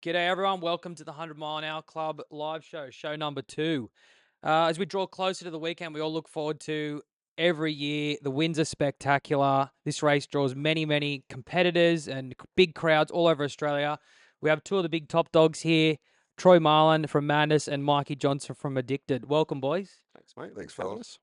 G'day everyone, welcome to the 100 Mile an Hour Club live show, show number 2. As we draw closer to the weekend, we all look forward to every year. The wins are spectacular. This race draws many competitors and big crowds all over Australia. We have two of the big top dogs here, Troy Marland from Madness and Mikey Johnson from Addicted. Welcome, boys. Thanks, mate. Thanks, for having fellas. us.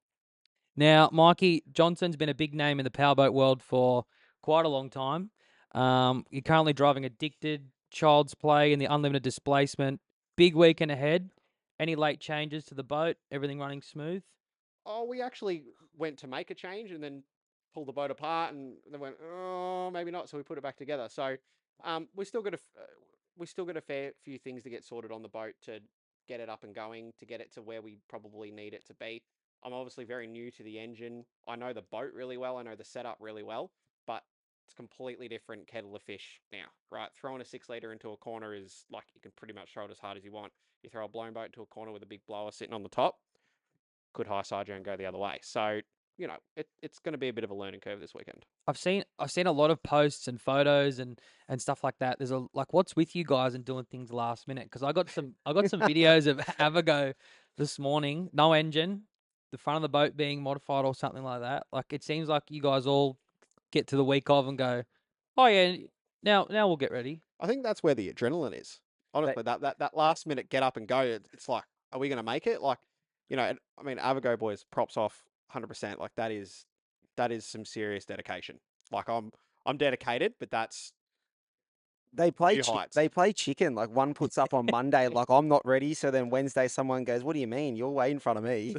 Now, Mikey Johnson's been a big name in the powerboat world for quite a long time. You're currently driving Addicted, Child's Play, and the Unlimited Displacement. Big weekend ahead. Any late changes to the boat? Everything running smooth? Oh, we actually went to make a change and then pulled the boat apart, and then went, oh, maybe not. So we put it back together. So we still got we still got a fair few things to get sorted on the boat to get it up and going, to get it to where we probably need it to be. I'm obviously very new to the engine. I know the boat really well. I know the setup really well, but it's a completely different kettle of fish now, right? Throwing a 6 liter into a corner is like you can pretty much throw it as hard as you want. You throw a blown boat into a corner with a big blower sitting on the top, could high side you and go the other way. So, it's going to be a bit of a learning curve this weekend. I've seen a lot of posts and photos and stuff like that. There's what's with you guys and doing things last minute? Because I got some videos of Avago this morning, no engine, the front of the boat being modified or something like that. Like it seems like you guys all get to the week of and go, oh yeah, now we'll get ready. I think that's where the adrenaline is. Honestly, that last minute get up and go, it's like, are we going to make it? Like, I mean, Avago boys, props off 100%. Like that is some serious dedication. Like I'm dedicated, but that's They play new heights. they play chicken. Like one puts up on Monday, like I'm not ready. So then Wednesday, someone goes, "What do you mean? You're way in front of me."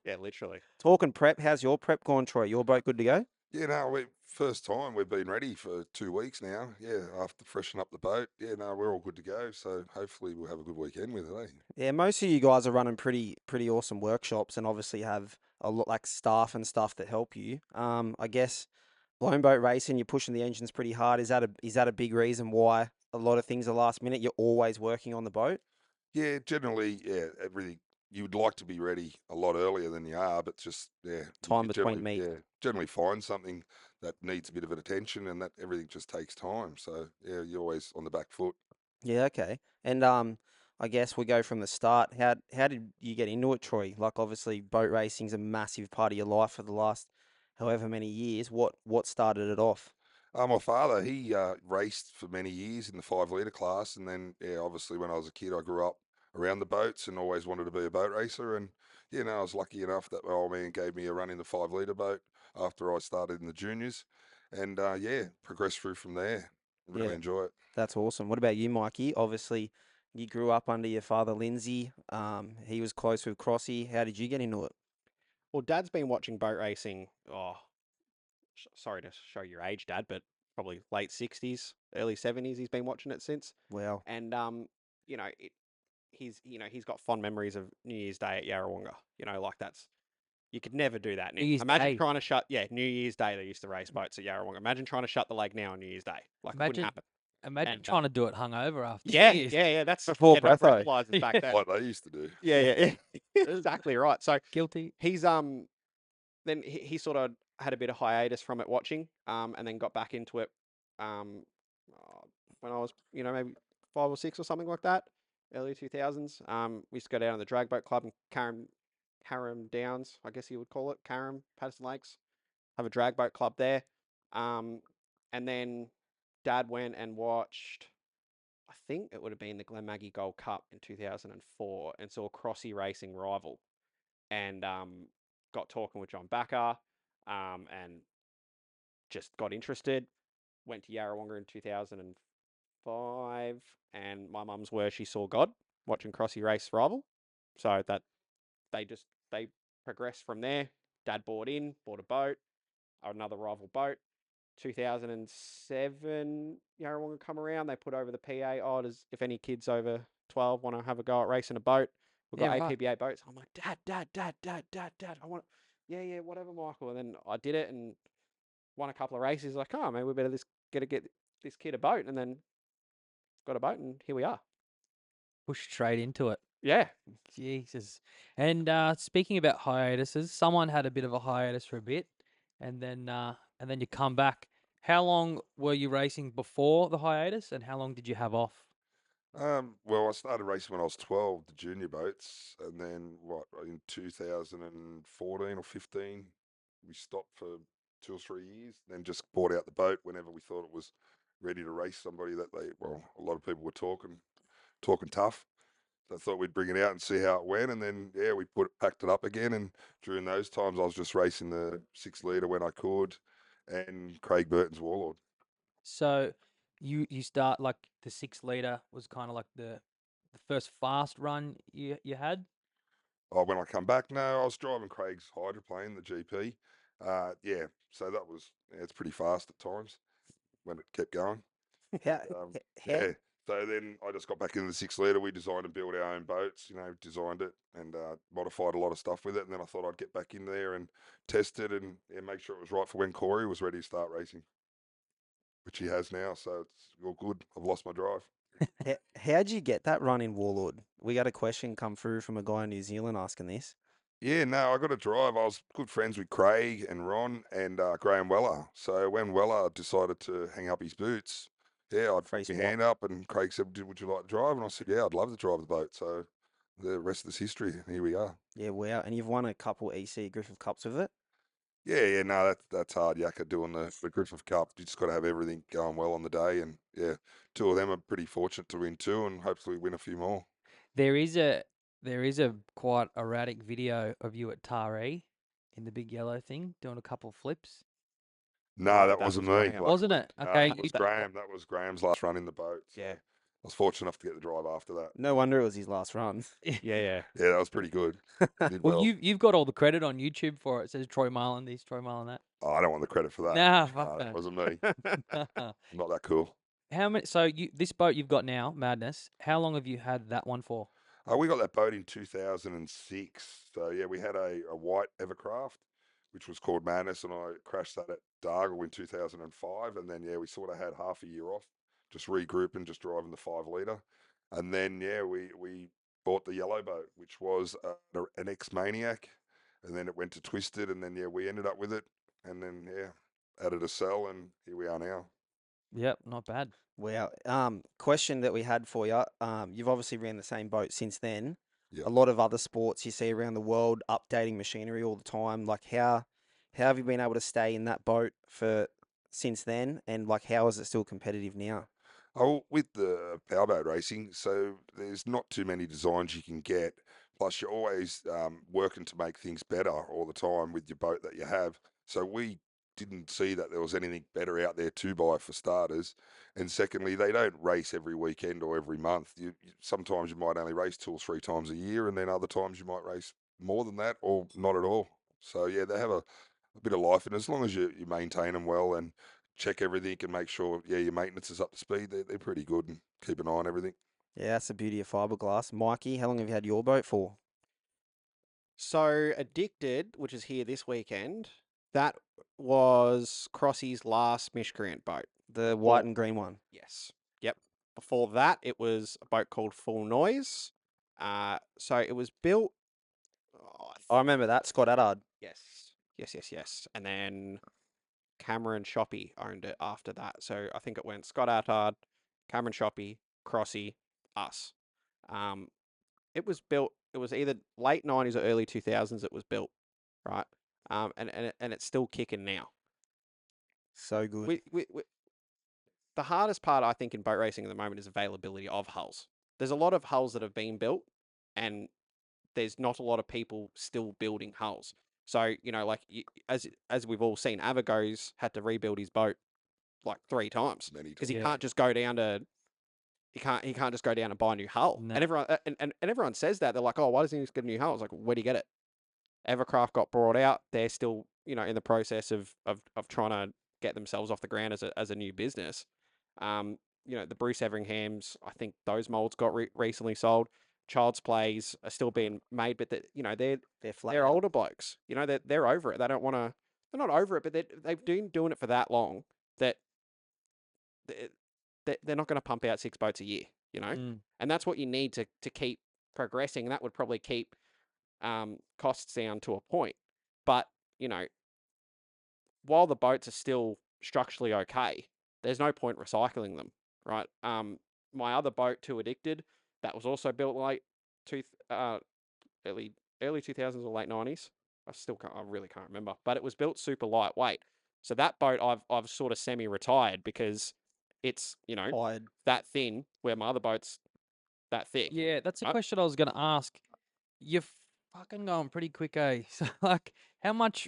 Yeah, literally. Talking prep, how's your prep going, Troy? Your boat good to go? Yeah, no, first time we've been ready for 2 weeks now. Yeah, after freshen up the boat. Yeah, no, we're all good to go. So hopefully we'll have a good weekend with it. Eh? Yeah, most of you guys are running pretty awesome workshops, and obviously have a lot like staff and stuff that help you. I guess blown boat racing, you're pushing the engines pretty hard. Is that a big reason why a lot of things are last minute? You're always working on the boat. Yeah, generally, yeah, everything you would like to be ready a lot earlier than you are, but just Time you between meet. generally find something that needs a bit of an attention, and that everything just takes time. So yeah, you're always on the back foot. Yeah, okay. And I guess we go from the start. How did you get into it, Troy? Like obviously boat racing's a massive part of your life for the last however many years. What started it off? My father, he raced for many years in the 5 liter class, and then yeah, obviously when I was a kid, I grew up around the boats and always wanted to be a boat racer. And I was lucky enough that my old man gave me a run in the 5 liter boat after I started in the juniors, and yeah, progressed through from there. Really Yeah, enjoy it. that's awesome. What about you, Mikey? Obviously, you grew up under your father, Lindsay. He was close with Crossy. How did you get into it? Well, Dad's been watching boat racing. Oh, sorry to show your age, Dad, but probably late 60s, early 70s. He's been watching it since. Well, And you know, it, he's got fond memories of New Year's Day at Yarrawonga. Like that's you could never do that now. New Year's Imagine Day. trying to shut New Year's Day they used to race boats at Yarrawonga. Imagine trying to shut the lake now on New Year's Day. Like it wouldn't Imagine happen. imagine And trying to do it hungover after yeah, New Year's. yeah, that's before no Breatho. breathalyzers back then. Like they used to do. Yeah. Exactly right. So Guilty. he's then he sort of had a bit of hiatus from it watching, and then got back into it, when I was, maybe 5 or 6 or something like that, early 2000s. We used to go down to the drag boat club in Carrum Downs, I guess you would call it, Carrum, Patterson Lakes, have a drag boat club there. And then Dad went and watched, I think it would have been the Glenmaggie Gold Cup in 2004, and saw Crossy racing Rival, and got talking with John Backer, and just got interested. Went to Yarrawonga in 2005, and my mum's where she saw God watching Crossy race Rival. So that they progressed from there. Dad bought a boat, another Rival boat. 2007, Yarrawonga come around. They put over the PA. Oh, if any kids over 12 want to have a go at racing a boat, we've got Yeah, right. APBA boats. I'm like, Dad. I want, yeah, whatever, Michael. And then I did it and won a couple of races. Like, oh man, we better get this kid a boat, and then got a boat, and here we are. Push straight into it. Yeah. Jesus. And speaking about hiatuses, someone had a bit of a hiatus for a bit, and then you come back. How long were you racing before the hiatus, and how long did you have off? Well, I started racing when I was 12, the junior boats, and then in 2014 or 15, we stopped for 2 or 3 years, then just bought out the boat whenever we thought it was ready to race somebody that a lot of people were talking tough. So I thought we'd bring it out and see how it went, and then we packed it up again. And during those times, I was just racing the 6 litre when I could, and Craig Burton's Warlord. So you start like the 6 litre was kind of like the first fast run you had. Oh, when I come back, no, I was driving Craig's hydroplane, the GP. So that was it's pretty fast at times when it kept going. How, Um, how, yeah. So then I just got back into the 6 litre. We designed and built our own boats, designed it and modified a lot of stuff with it. And then I thought I'd get back in there and test it and make sure it was right for when Corey was ready to start racing, which he has now. So it's all good. I've lost my drive. how'd you get that run in Warlord? We got a question come through from a guy in New Zealand asking this. Yeah, no, I got a drive. I was good friends with Craig and Ron and Graham Weller. So when Weller decided to hang up his boots, I Free put my spot. hand up and Craig said, would you like to drive? And I said, yeah, I'd love to drive the boat. So the rest of this history, here we are. Yeah, wow. And you've won a couple EC Griffith Cups with it. Yeah, no, that's hard, Yakka, doing the Griffith Cup. You just got to have everything going well on the day. And yeah, two of them are pretty fortunate to win two and hopefully win a few more. There is a quite erratic video of you at Taree in the big yellow thing doing a couple flips. No, that wasn't me. Graham. Wasn't it? No, Okay. it was Graham. That was Graham's last run in the boat. So Yeah. I was fortunate enough to get the drive after that. No wonder it was his last run. Yeah. Yeah, that was pretty good. Did Well, well. you've got all the credit on YouTube for it. It says Troy Marland this, Troy Marland that. Oh, I don't want the credit for that. Nah, No, fuck that no. wasn't me. I'm not that cool. How many? So this boat you've got now, Madness. How long have you had that one for? We got that boat in 2006. So yeah, we had a white Evercraft, which was called Madness, and I crashed that at Dargle in 2005. And then we sort of had half a year off, just regrouping, just driving the 5 litre. And then we bought the yellow boat, which was an ex-Maniac, and then it went to Twisted, and then we ended up with it, and then added a cell, and here we are now. Yep, not bad. Wow. Question that we had for you. You've obviously ran the same boat since then. Yeah. A lot of other sports you see around the world updating machinery all the time. Like how have you been able to stay in that boat for since then? And like how is it still competitive now? Oh, with the powerboat racing, so there's not too many designs you can get. Plus, you're always working to make things better all the time with your boat that you have. So we didn't see that there was anything better out there to buy for starters. And secondly, they don't race every weekend or every month. Sometimes you might only race 2 or 3 times a year, and then other times you might race more than that or not at all. So yeah, they have a bit of life, and as long as you maintain them well and check everything and make sure, your maintenance is up to speed. They're pretty good and keep an eye on everything. Yeah, that's the beauty of fiberglass. Mikey, how long have you had your boat for? So Addicted, which is here this weekend, that was Crossy's last miscreant boat. The white and green one. Yes. Yep. Before that, it was a boat called Full Noise. So it was built. Oh, I remember that. Scott Addard. yes. And then Cameron Shoppy owned it after that. So I think it went Scott Attard, Cameron Shoppy, Crossy, us. It was built. It was either late 90s or early 2000s. It was built, right? And it's still kicking now. So good. The hardest part, I think, in boat racing at the moment is availability of hulls. There's a lot of hulls that have been built, and there's not a lot of people still building hulls. So, like as we've all seen, Avago's had to rebuild his boat like 3 times Many because times. he can't just go down to he can't just go down and buy a new hull. No. And everyone and everyone says that they're like, oh, why doesn't he just get a new hull? It's like, where do you get it? Evercraft got brought out. They're still in the process of trying to get themselves off the ground as a new business. The Bruce Everinghams, I think those molds got recently sold. Child's Plays are still being made, but They're flat. they're older blokes. They're over it. They don't want to. They're not over it, but they've been doing it for that long that they're not going to pump out 6 boats a year. Mm. And that's what you need to keep progressing. And that would probably keep costs down to a point. But while the boats are still structurally okay, there's no point recycling them, right? my other boat, Too Addicted, that was also built like two, early 2000s or late 90s. I really can't remember, but it was built super lightweight. So that boat I've sort of semi-retired because it's, Tired. that thin, where my other boat's that thick. Yeah, that's a Right? question I was going to ask. You're fucking going pretty quick, eh? So, like, how much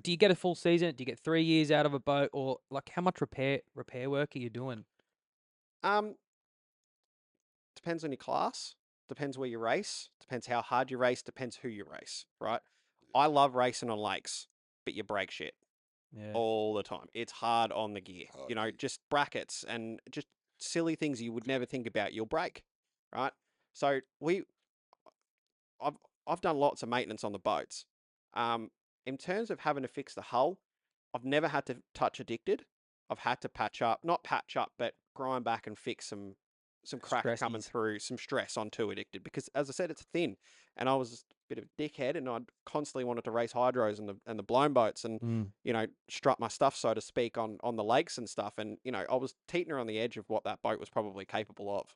do you get a full season? Do you get 3 years out of a boat, or like how much repair work are you doing? Um, Depends on your class, depends where you race, depends how hard you race, depends who you race, right? I love racing on lakes, but you break shit Yeah, all the time. It's hard on the gear, Hard gear. just brackets and just silly things you would never think about, you'll break, right? So I've I've done lots of maintenance on the boats. Um, in terms of having to fix the hull, I've never had to touch Addicted. I've had to not patch up, but grind back and fix some cracks coming Stressies. through, some stress on Too Addicted because, as I said, it's thin, and I was just a bit of a dickhead, and I'd constantly wanted to race hydros and the blown boats, and Mm. strut my stuff, so to speak, on the lakes and stuff, and I was teetering on the edge of what that boat was probably capable of.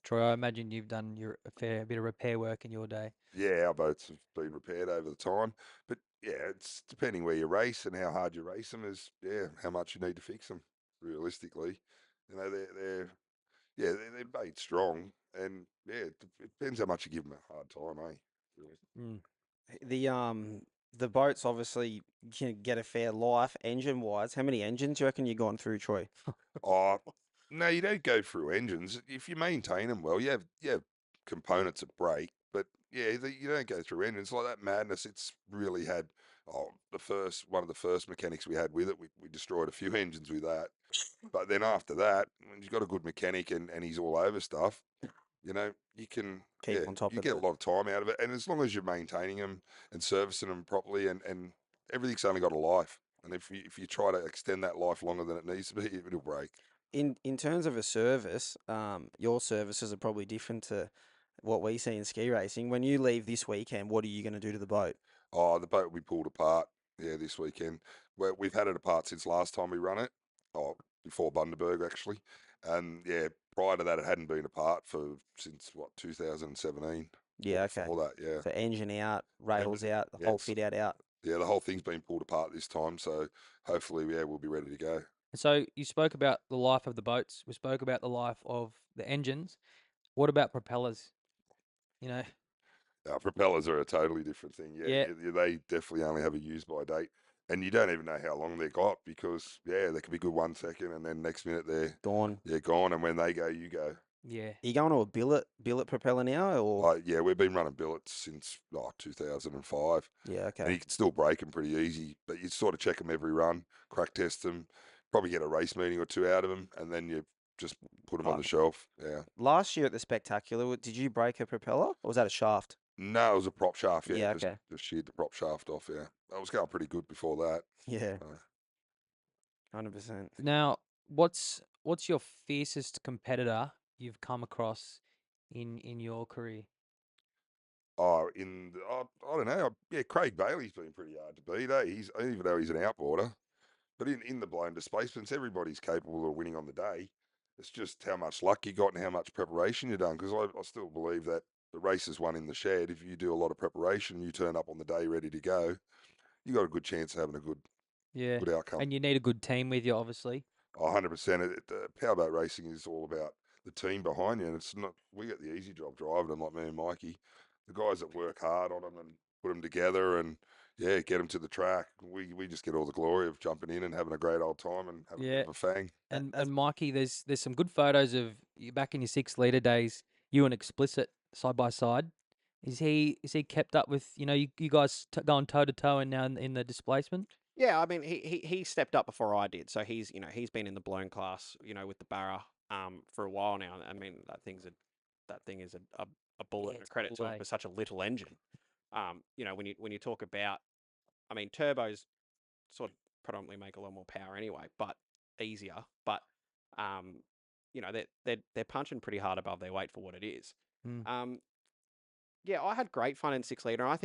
Troy, I imagine you've done a fair bit of repair work in your day. Yeah, our boats have been repaired over the time, but yeah, it's depending where you race and how hard you race them is how much you need to fix them. Realistically, they're they're made strong, and it depends how much you give them a hard time, eh? Really. Mm. The boats obviously can get a fair life engine wise. How many engines do you reckon you've gone through, Troy? Oh, no, you don't go through engines. If you maintain them well, you have components that break, but you don't go through engines like that madness. It's really had one of the first mechanics we had with it. We destroyed a few engines with that, but then after that, when you've got a good mechanic and he's all over stuff, you can Keep on top you of get a it. lot of time out of it, and as long as you're maintaining them and servicing them properly, and everything's only got a life. And if you try to extend that life longer than it needs to be, it'll break. In terms of a service, your services are probably different to what we see in ski racing. When you leave this weekend, what are you going to do to the boat? Oh, the boat we pulled apart, this weekend. We've had it apart since last time we run it. Oh, before Bundaberg actually, and prior to that, it hadn't been apart since what 2017 or Yeah, okay. before that. Yeah, So engine out, rails everything. out, the Yeah, whole fit out. yeah, the whole thing's been pulled apart this time, so hopefully, we'll be ready to go. So you spoke about the life of the boats. We spoke about the life of the engines. What about propellers? You know, Propellers are a totally different thing. Yeah. They definitely only have a use by date, and you don't even know how long they got because they could be good 1 second, and then next minute they're Gone. gone, and when they go, you go. yeah, Are you going to a billet propeller now, or Yeah, we've been running billets since 2005, yeah, and okay. you can still break them pretty easy, but you sort of check them every run, crack test them, probably get a race meeting or two out of them, and then you just put them on Oh, the shelf. Yeah. last year at the Spectacular, did you break a propeller, or was that a shaft? No, it was a prop shaft. Yeah, Yeah, just okay. just sheared the prop shaft off. Yeah, that was going pretty good before that. Yeah, Uh, 100%. Now, what's your fiercest competitor you've come across in your career? I don't know. Yeah, Craig Bailey's been pretty hard to beat. He's even though he's an outboarder, but in the blown displacements, everybody's capable of winning on the day. It's just how much luck you got and how much preparation you've done. Because I still believe that the race is won in the shed. If you do a lot of preparation, you turn up on the day ready to go, you got a good chance of having a Yeah, good outcome. and you need a good team with you, obviously. 100%. Powerboat racing is all about the team behind you, and it's not. We get the easy job driving them, like me and Mikey. The guys that work hard on them and put them together, and get them to the track. We just get all the glory of jumping in and having a great old time and having a Yeah, bit of a fang. and Mikey, there's some good photos of you back in your 6 liter days. You and Explicit side by side. Is he kept up with you guys going toe to toe and now in the displacement? Yeah, I mean, he stepped up before I did, so he's been in the blown class, with the Barra, for a while now. I mean, that thing is a bullet and a It's credit cool, to him eh? for such a little engine. When you talk about, I mean, turbos sort of predominantly make a lot more power anyway, but easier. But um, they're punching pretty hard above their weight for what it is. Mm. Um, yeah, I had great fun in 6 liter. And I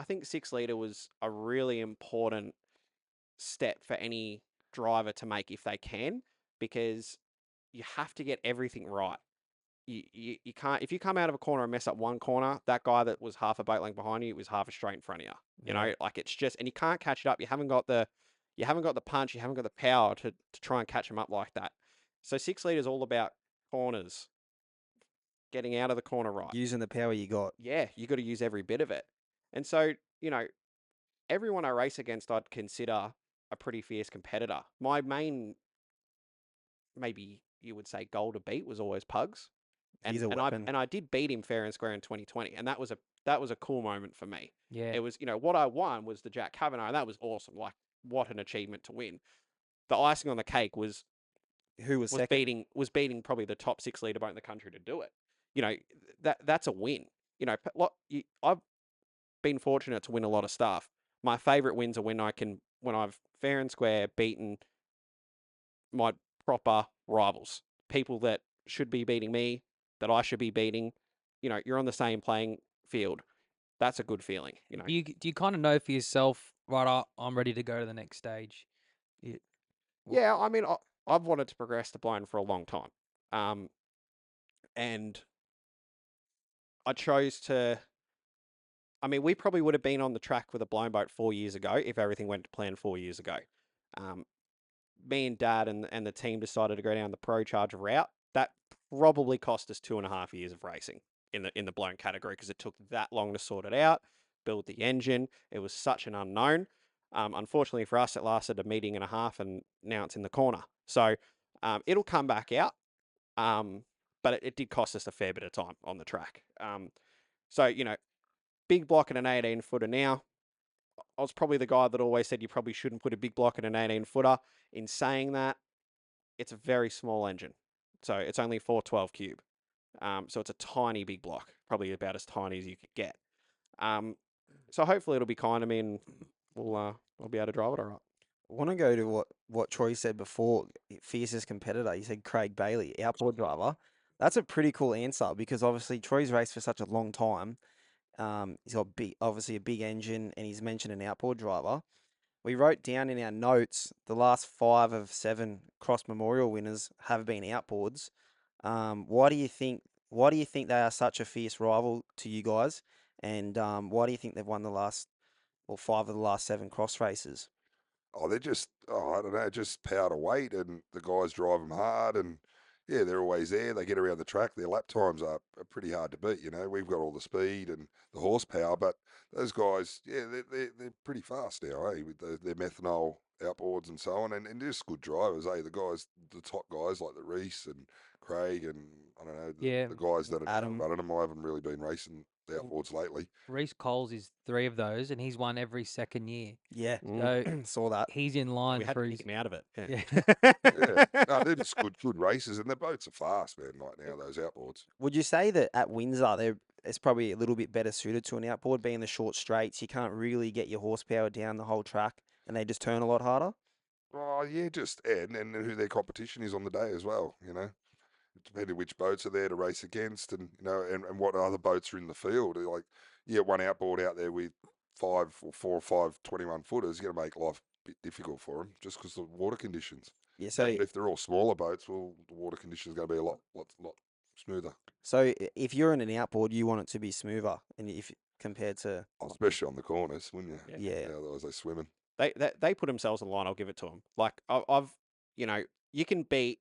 think 6 liter was a really important step for any driver to make if they can, because you have to get everything right. You can't, if you come out of a corner and mess up one corner, that guy that was half a boat length behind you was half a straight in front of you. You know, like it's just, and you can't catch it up. You haven't got the punch, you haven't got the power to try and catch them up like that. So 6 litre is all about corners, getting out of the corner right. Using the power you got. Yeah, you got to use every bit of it. And so, you know, everyone I race against, I'd consider a pretty fierce competitor. My main, maybe you would say, goal to beat was always Pugs. He's a weapon. I did beat him fair and square in 2020, and that was a cool moment for me. Yeah. It was, you know, what I won was the Jack Kavanagh, and that was awesome. Like, what an achievement to win. The icing on the cake was Who was second? beating probably the top 6 litre boat in the country to do it. You know, that's a win. You know, I've been fortunate to win a lot of stuff. My favorite wins are when I've fair and square beaten my proper rivals, people that should be beating me, that I should be beating. You know, you're on the same playing field. That's a good feeling. You know, Do you kind of know for yourself, right? I'm ready to go to the next stage. yeah. I mean, I've wanted to progress to blown for a long time, and I chose to. I mean, we probably would have been on the track with a blown boat 4 years ago if everything went to plan 4 years ago. Me and Dad and the team decided to go down the Pro Charger route. That probably cost us 2.5 years of racing in the blown category because it took that long to sort it out, build the engine. It was such an unknown. Unfortunately for us, it lasted a meeting and a half, and now it's in the corner. So it'll come back out, but it did cost us a fair bit of time on the track. So, you know, big block and an 18-footer now. I was probably the guy that always said you probably shouldn't put a big block in an 18-footer. In saying that, it's a very small engine. So it's only 412 cube. So it's a tiny big block, probably about as tiny as you could get. So hopefully it'll be kind to me and I'll be able to drive it all right. I want to go to what Troy said before, fiercest competitor. He said Craig Bailey, outboard driver. That's a pretty cool answer because obviously Troy's raced for such a long time. He's got obviously a big engine, and he's mentioned an outboard driver. We wrote down in our notes the last 5 of 7 Cross Memorial winners have been outboards. Why do you think they are such a fierce rival to you guys? And why do you think they've won 5 of the last 7 cross races? Oh, they're just, I don't know, just power to weight, and the guys drive them hard, and yeah, they're always there. They get around the track. Their lap times are pretty hard to beat. You know, we've got all the speed and the horsepower, but those guys, yeah, they're pretty fast now, eh? With their methanol outboards and so on, and just good drivers, eh? The top guys like the Reese and Craig, and I don't know, the guys that are Adam. running them. I haven't really been racing the outboards lately. Reese Coles is 3 of those, and he's won every second year. Yeah, So saw that. he's in line We had for to his. kick him out of it. Yeah. Yeah, no, they're just good races, and their boats are fast, man. Right now, those outboards. Would you say that at Windsor, it's probably a little bit better suited to an outboard, being the short straights? You can't really get your horsepower down the whole track, and they just turn a lot harder. Oh yeah, and who their competition is on the day as well. You know, depending which boats are there to race against, and you know, and what other boats are in the field. Like, you get one outboard out there with 4 or 5 21-footers, you're gonna make life a bit difficult for them just because of the water conditions. Yeah, so But if they're all smaller boats, well, the water conditions are going to be a lot smoother. so if you're in an outboard, you want it to be smoother, and if compared to Especially on the corners, wouldn't you? yeah. Otherwise, they're swimming. They put themselves in line. I'll give it to them. Like I've, you know, you can beat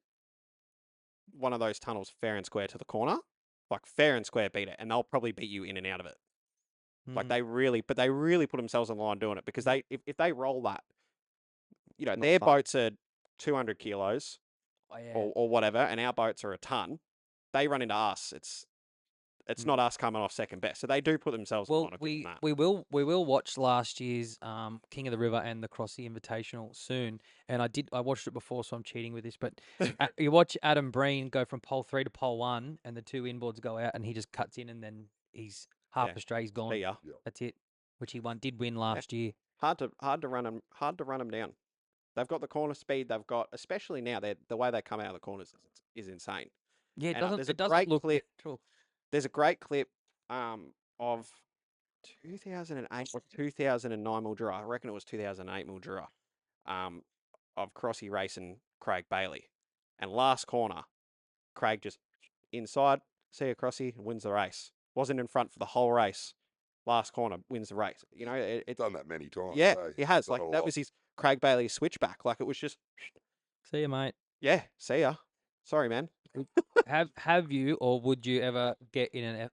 one of those tunnels fair and square to the corner, like fair and square beat it, and they'll probably beat you in and out of it. Like they really put themselves in line doing it because if they roll that, you know, Not their fun. boats are 200 kilos Oh, yeah. or whatever, and our boats are a ton. They run into us. It's not us coming off second best. So they do put themselves in Well, line. I'll give them that. we will watch last year's King of the River and the Cross Invitational soon. And I watched it before, so I'm cheating with this. But you watch Adam Breen go from pole 3 to pole 1, and the 2 inboards go out, and he just cuts in, and then he's half Yeah. a straight, he's gone. See ya. That's it. Which he did win last year. Hard to run them down. They've got the corner speed. They've got, especially now, the way they come out of the corners is insane. Yeah, it And, doesn't. there's It a doesn't great look clip. natural. There's a great clip of 2008 or 2009 Mildura. I reckon it was 2008 Mildura, of Crossy racing Craig Bailey. And last corner, Craig just inside, see a crossy, wins the race. Wasn't in front for the whole race. Last corner wins the race. You know, it Done that many times. yeah, eh? he has. Done Like a that lot. was his Craig Bailey switchback. Like it was just, See you, mate. yeah, see ya. Sorry, man. Have you or would you ever get in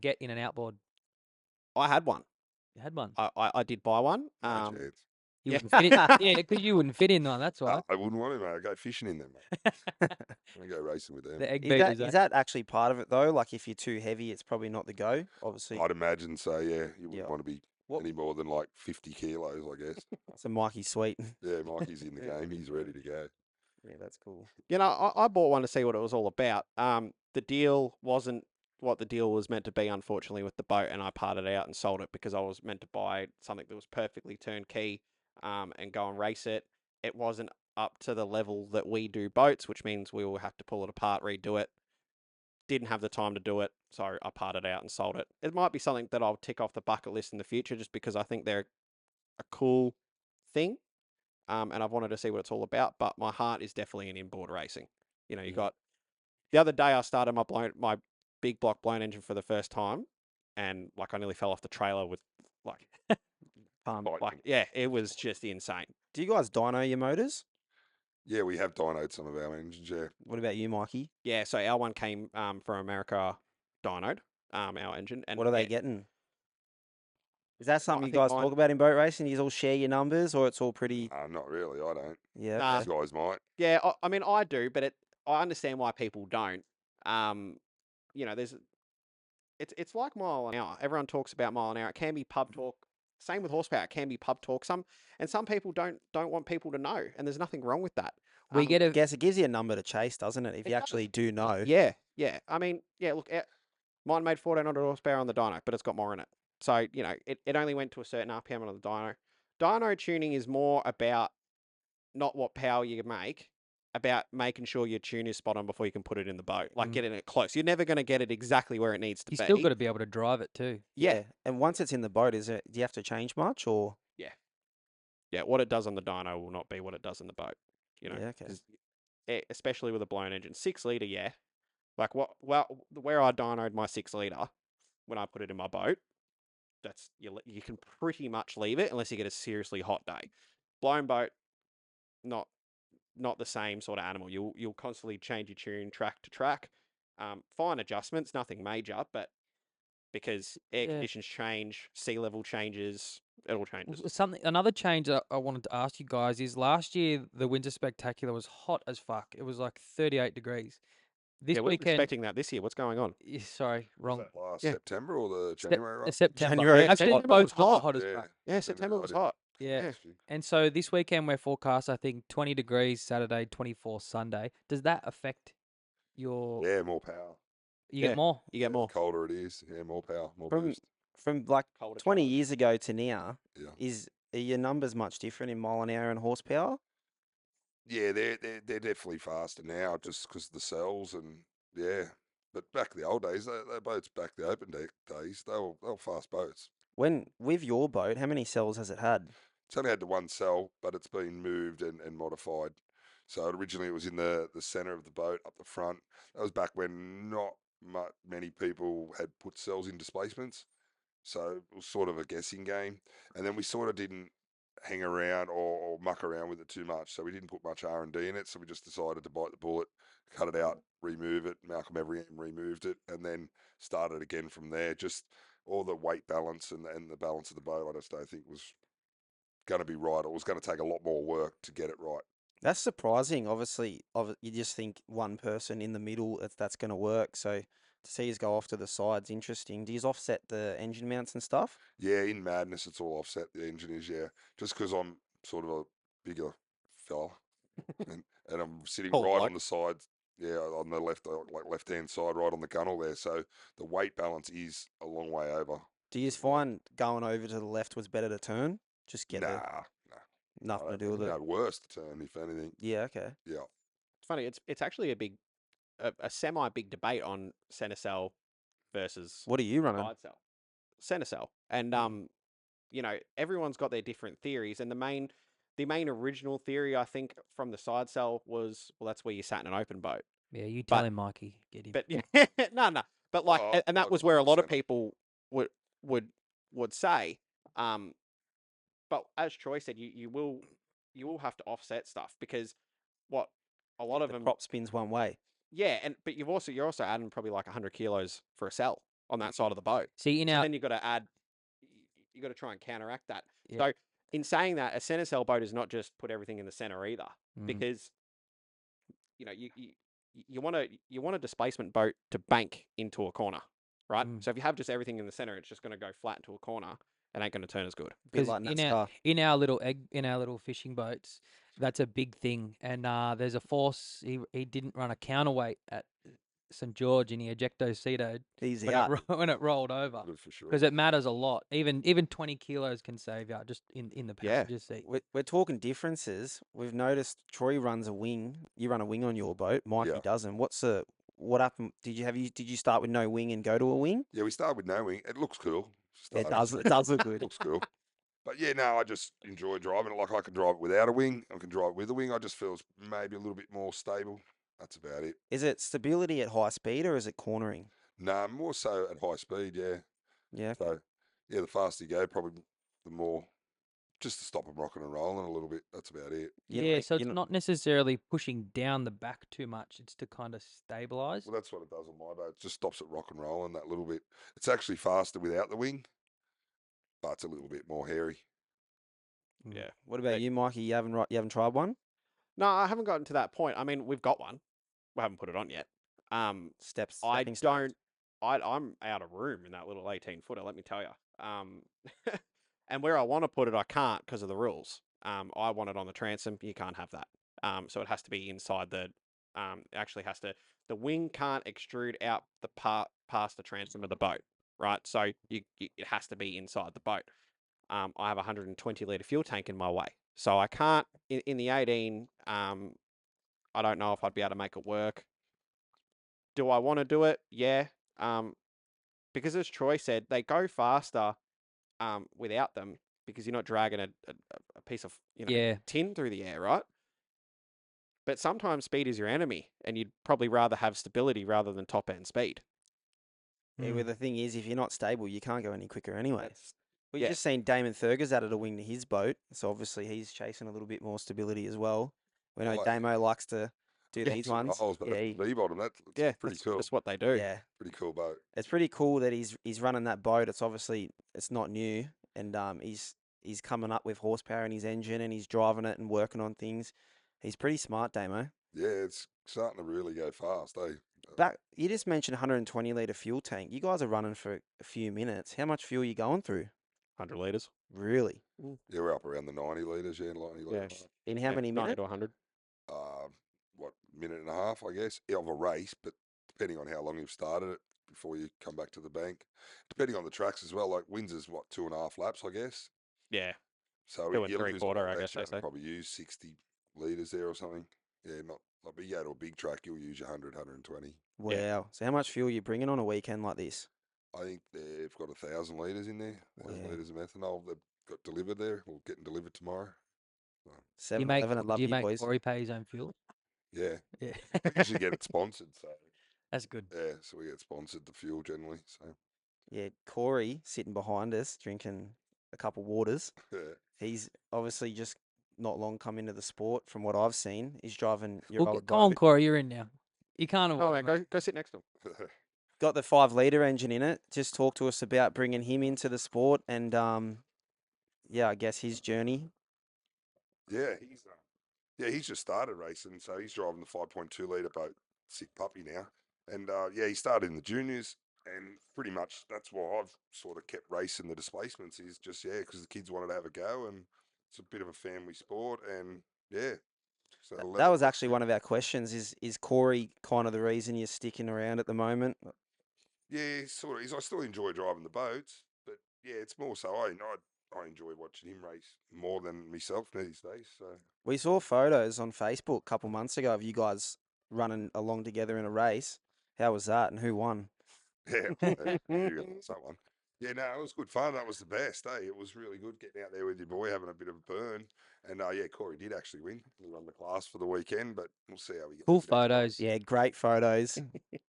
get in an outboard? I had one. You had one. I did buy one. No chance. You yeah. wouldn't fit in. Yeah, because you wouldn't fit in one. That's why. I wouldn't want to, mate. I'd go fishing in them, mate. I go racing with them. The egg Is beaters. is that actually part of it though? Like if you're too heavy, it's probably not the go. Obviously, I'd imagine so, yeah. You wouldn't Yeah. want to be What- any more than like 50 kilos, I guess. so Mikey's sweet. Yeah, Mikey's in the Yeah. game. He's ready to go. Yeah, that's cool. You know, I bought one to see what it was all about. The deal wasn't what the deal was meant to be, unfortunately, with the boat, and I parted out and sold it because I was meant to buy something that was perfectly turnkey, and go and race it. It wasn't up to the level that we do boats, which means we will have to pull it apart, redo it. Didn't have the time to do it, so I parted out and sold it. It might be something that I'll tick off the bucket list in the future, just because I think they're a cool thing. And I've wanted to see what it's all about, but my heart is definitely in inboard racing. You know, you Yeah. got the other day I started my big block blown engine for the first time, and like I nearly fell off the trailer with like Fun. like yeah, it was just insane. Do you guys dyno your motors? Yeah, we have dynoed some of our engines, yeah. What about you, Mikey? Yeah, so our one came from America, dynoed, our engine, and What are they it- getting? Is that something I you think guys mine- talk about in boat racing? You all share your numbers, or it's all pretty? Not really, I don't. Yeah. Nah. okay. You guys might. Yeah, I mean I do, but I understand why people don't. You know, it's like mile an hour. Everyone talks about mile an hour. It can be pub talk. Same with horsepower. It can be pub talk. Some people don't want people to know, and there's nothing wrong with that. We get I a guess it gives you a number to chase, doesn't it? If It you does. actually do know. Yeah, yeah. I mean, yeah. Look, mine made 1400 horsepower on the dyno, but it's got more in it. So you know, it only went to a certain RPM on the dyno. Dyno tuning is more about not what power you make, about making sure your tune is spot on before you can put it in the boat, like Mm. getting it close. You're never going to get it exactly where it needs to you be. still got to be able to drive it too. Yeah, And once it's in the boat, do you have to change much, or? yeah. What it does on the dyno will not be what it does in the boat. You know, Yeah, okay. 'cause especially with a blown engine, 6 litre. Yeah, like where I dynoed my 6 litre when I put it in my boat, that's you can pretty much leave it unless you get a seriously hot day. Blown boat, not the same sort of animal. You'll constantly change your tune track to track. Fine adjustments, nothing major, but because air Yeah. conditions change, sea level changes, it all changes. Another change that I wanted to ask you guys is last year the Winter Spectacular was hot as fuck. It was like 38 degrees. This Yeah, we're weekend, expecting that this year. What's going on? sorry, Was wrong. that last Yeah. September or the Sep- January run? September. January. Actually, September they're both was hot. hot as Yeah. fuck. Yeah, September was hot. Yeah. Interesting. And so this weekend we're forecast, I think, 20 degrees Saturday, 24 Sunday. Does that affect your? Yeah, more power. You Yeah. get more. You get The more. colder it is, yeah, more power, more From boost. from like Colder 20 colours. years ago to now, Yeah. are your numbers much different in mile an hour and horsepower? Yeah, they're definitely faster now just because of the cells and yeah. But back in the old days, they boats back the open deck days, they were fast boats. When with your boat, how many cells has it had? It's only had the one cell, but it's been moved and modified. So originally it was in the centre of the boat up the front. That was back when not many people had put cells in displacements. So it was sort of a guessing game. And then we sort of didn't hang around or muck around with it too much. So we didn't put much R&D in it. So we just decided to bite the bullet, cut it out, remove it. Malcolm Every removed it and then started again from there. Just all the weight balance and the balance of the boat, I just don't think was going to be right. It was going to take a lot more work to get it right. That's surprising. Obviously, you just think one person in the middle that's going to work. So to see us go off to the sides, interesting. Do you offset the engine mounts and stuff? Yeah, in Madness, it's all offset. The engine is, yeah. Just because I'm sort of a bigger fella and I'm sitting Tall right bloke. on the side, yeah, on the left-hand side, right on the gunnel there. So the weight balance is a long way over. Do you find going over to the left was better to turn? Just get Nah, nothing I to do with think it. no, worse to turn, if anything. Yeah, okay. Yeah. It's funny. It's actually a semi big debate on center cell versus What are you running? side cell. Center cell, and you know, everyone's got their different theories, and the main original theory I think from the side cell was, well, that's where you sat in an open boat. Yeah, you But- tell him, Mikey. Get him. But yeah, no. But like, Oh, and that I'd was where a lot of 100%. people would say. But as Troy said, you will have to offset stuff because what a lot of The them, prop spins one way. yeah, but you're also adding probably like 100 kilos for a cell on that side of the boat. See, in So our then you've got to add, you got to try and counteract that. Yeah. So in saying that, a center cell boat is not just put everything in the center either, Mm. because you want a displacement boat to bank into a corner, right? Mm. So if you have just everything in the center, it's just going to go flat into a corner. It ain't going to turn as good. Bit 'cause like in NASCAR. in our little fishing boats, that's a big thing. And there's a force. He didn't run a counterweight at St George, and he ejecto-cetoed He's when out. when it rolled over. Good for sure. Because it matters a lot. Even 20 kilos can save you just in the Yeah. passenger seat. We're talking differences. We've noticed Troy runs a wing. You run a wing on your boat. Mikey Yeah. doesn't. What happened? Did you start with no wing and go to a wing? Yeah, we started with no wing. It looks cool. It Started- does. It does look good. looks cool. But yeah, no, I just enjoy driving it. Like I can drive it without a wing. I can drive it with a wing. I just feel it's maybe a little bit more stable. That's about it. Is it stability at high speed or is it cornering? No, more so at high speed. Yeah. Yeah. So yeah, the faster you go, probably the more. Just to stop them rocking and rolling a little bit. That's about it. Yeah, so it's not necessarily pushing down the back too much. It's to kind of stabilize. Well, that's what it does on my boat. It just stops it rock and rolling that little bit. It's actually faster without the wing, but it's a little bit more hairy. Yeah. What about But- you, Mikey? You haven't tried one? No, I haven't gotten to that point. I mean, we've got one. We haven't put it on yet. Steps. I stepping stones. don't. I'm out of room in that little 18-footer. Let me tell you. And where I want to put it, I can't because of the rules. I want it on the transom. You can't have that. So it has to be inside the. Actually has to. The wing can't extrude out the part past the transom of the boat, right? So it has to be inside the boat. I have a 120-liter fuel tank in my way, so I can't in the 18. I don't know if I'd be able to make it work. Do I want to do it? Yeah. Because as Troy said, they go faster without them because you're not dragging a piece of Yeah. tin through the air, right? But sometimes speed is your enemy, and you'd probably rather have stability rather than top end speed. Yeah, well, the thing is, if you're not stable, you can't go any quicker anyway. That's- We've yeah. just seen Damon Thurger's added a wing to his boat, so obviously he's chasing a little bit more stability as well. We know Like- Damo likes to do Yeah, these Some ones. rolls, but Yeah, that's V-bottom. That's yeah, pretty that's, cool. That's what they do. yeah. Pretty cool boat. It's pretty cool that he's running that boat. It's obviously it's not new, and he's coming up with horsepower in his engine, and he's driving it and working on things. He's pretty smart, Damo. Yeah, it's starting to really go fast, eh? You just mentioned 120-liter fuel tank. You guys are running for a few minutes. How much fuel are you going through? 100 liters. Really? Yeah, we're up around the 90 litres, 90 Yeah. litres. In how many 90 minutes? to 100. What, minute and a half, I guess, of a race, but depending on how long you've started it before you come back to the bank. Depending on the tracks as well, like Windsor's, 2.5 laps, I guess. Yeah. So 2 and you lose 3/4, one I race, guess you they have to say. probably use 60 litres there or something. Yeah, not like, but you go to a big track, you'll use your 100, 120. Wow. Yeah. So how much fuel are you bringing on a weekend like this? I think they've got 1,000 litres in there, 1,000 Wow. litres of methanol. They've got delivered there, or getting delivered tomorrow. So, Do you make 7-Eleven, I love do you you make boys. Corey pay his own fuel? yeah, Yeah. we usually get it sponsored. So That's good. yeah, so we get sponsored the fuel generally. So Yeah, Corey sitting behind us drinking a couple waters. yeah. He's obviously just not long come into the sport from what I've seen. He's driving your Well, old go on, boat. Corey. You're in now. You can't Oh, avoid man, go sit next to him. Got the 5-liter engine in it. Just talk to us about bringing him into the sport and yeah, I guess his journey. Yeah, he's just started racing, so he's driving the 5.2 litre boat, sick puppy now. And he started in the juniors, and pretty much that's why I've sort of kept racing the displacements. Is just because the kids wanted to have a go, and it's a bit of a family sport, and yeah. So That was actually one of our questions. Is Corey kind of the reason you're sticking around at the moment? Yeah, sort of. I still enjoy driving the boats, but yeah, it's more so I enjoy watching him race more than myself these days. So We saw photos on Facebook a couple months ago of you guys running along together in a race. How was that and who won? yeah, you got someone. Yeah, no, it was good fun. That was the best, eh? It was really good getting out there with your boy, having a bit of a burn. And yeah, Corey did actually win. He won the class for the weekend, but we'll see how he Cool goes next time. photos. Yeah, great photos.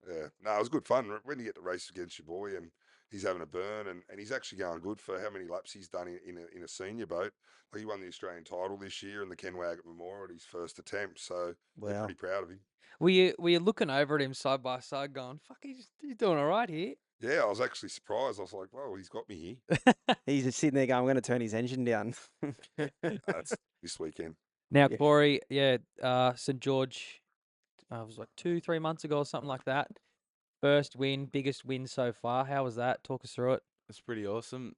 Yeah, no, it was good fun when you get to race against your boy and he's having a burn and he's actually going good for how many laps he's done in a senior boat. Like he won the Australian title this year in the Ken Waggett Memorial at his first attempt, so they're Wow. pretty proud of him. Were you looking over at him side by side, going, "Fuck, he's doing all right here." Yeah, I was actually surprised. I was like, "Well, he's got me here." He's just sitting there going, I'm going to turn his engine down. That's this weekend. Now, Yeah. Corey, St George, it was like 2-3 months ago or something like that. First win, biggest win so far. How was that? Talk us through it. It's pretty awesome.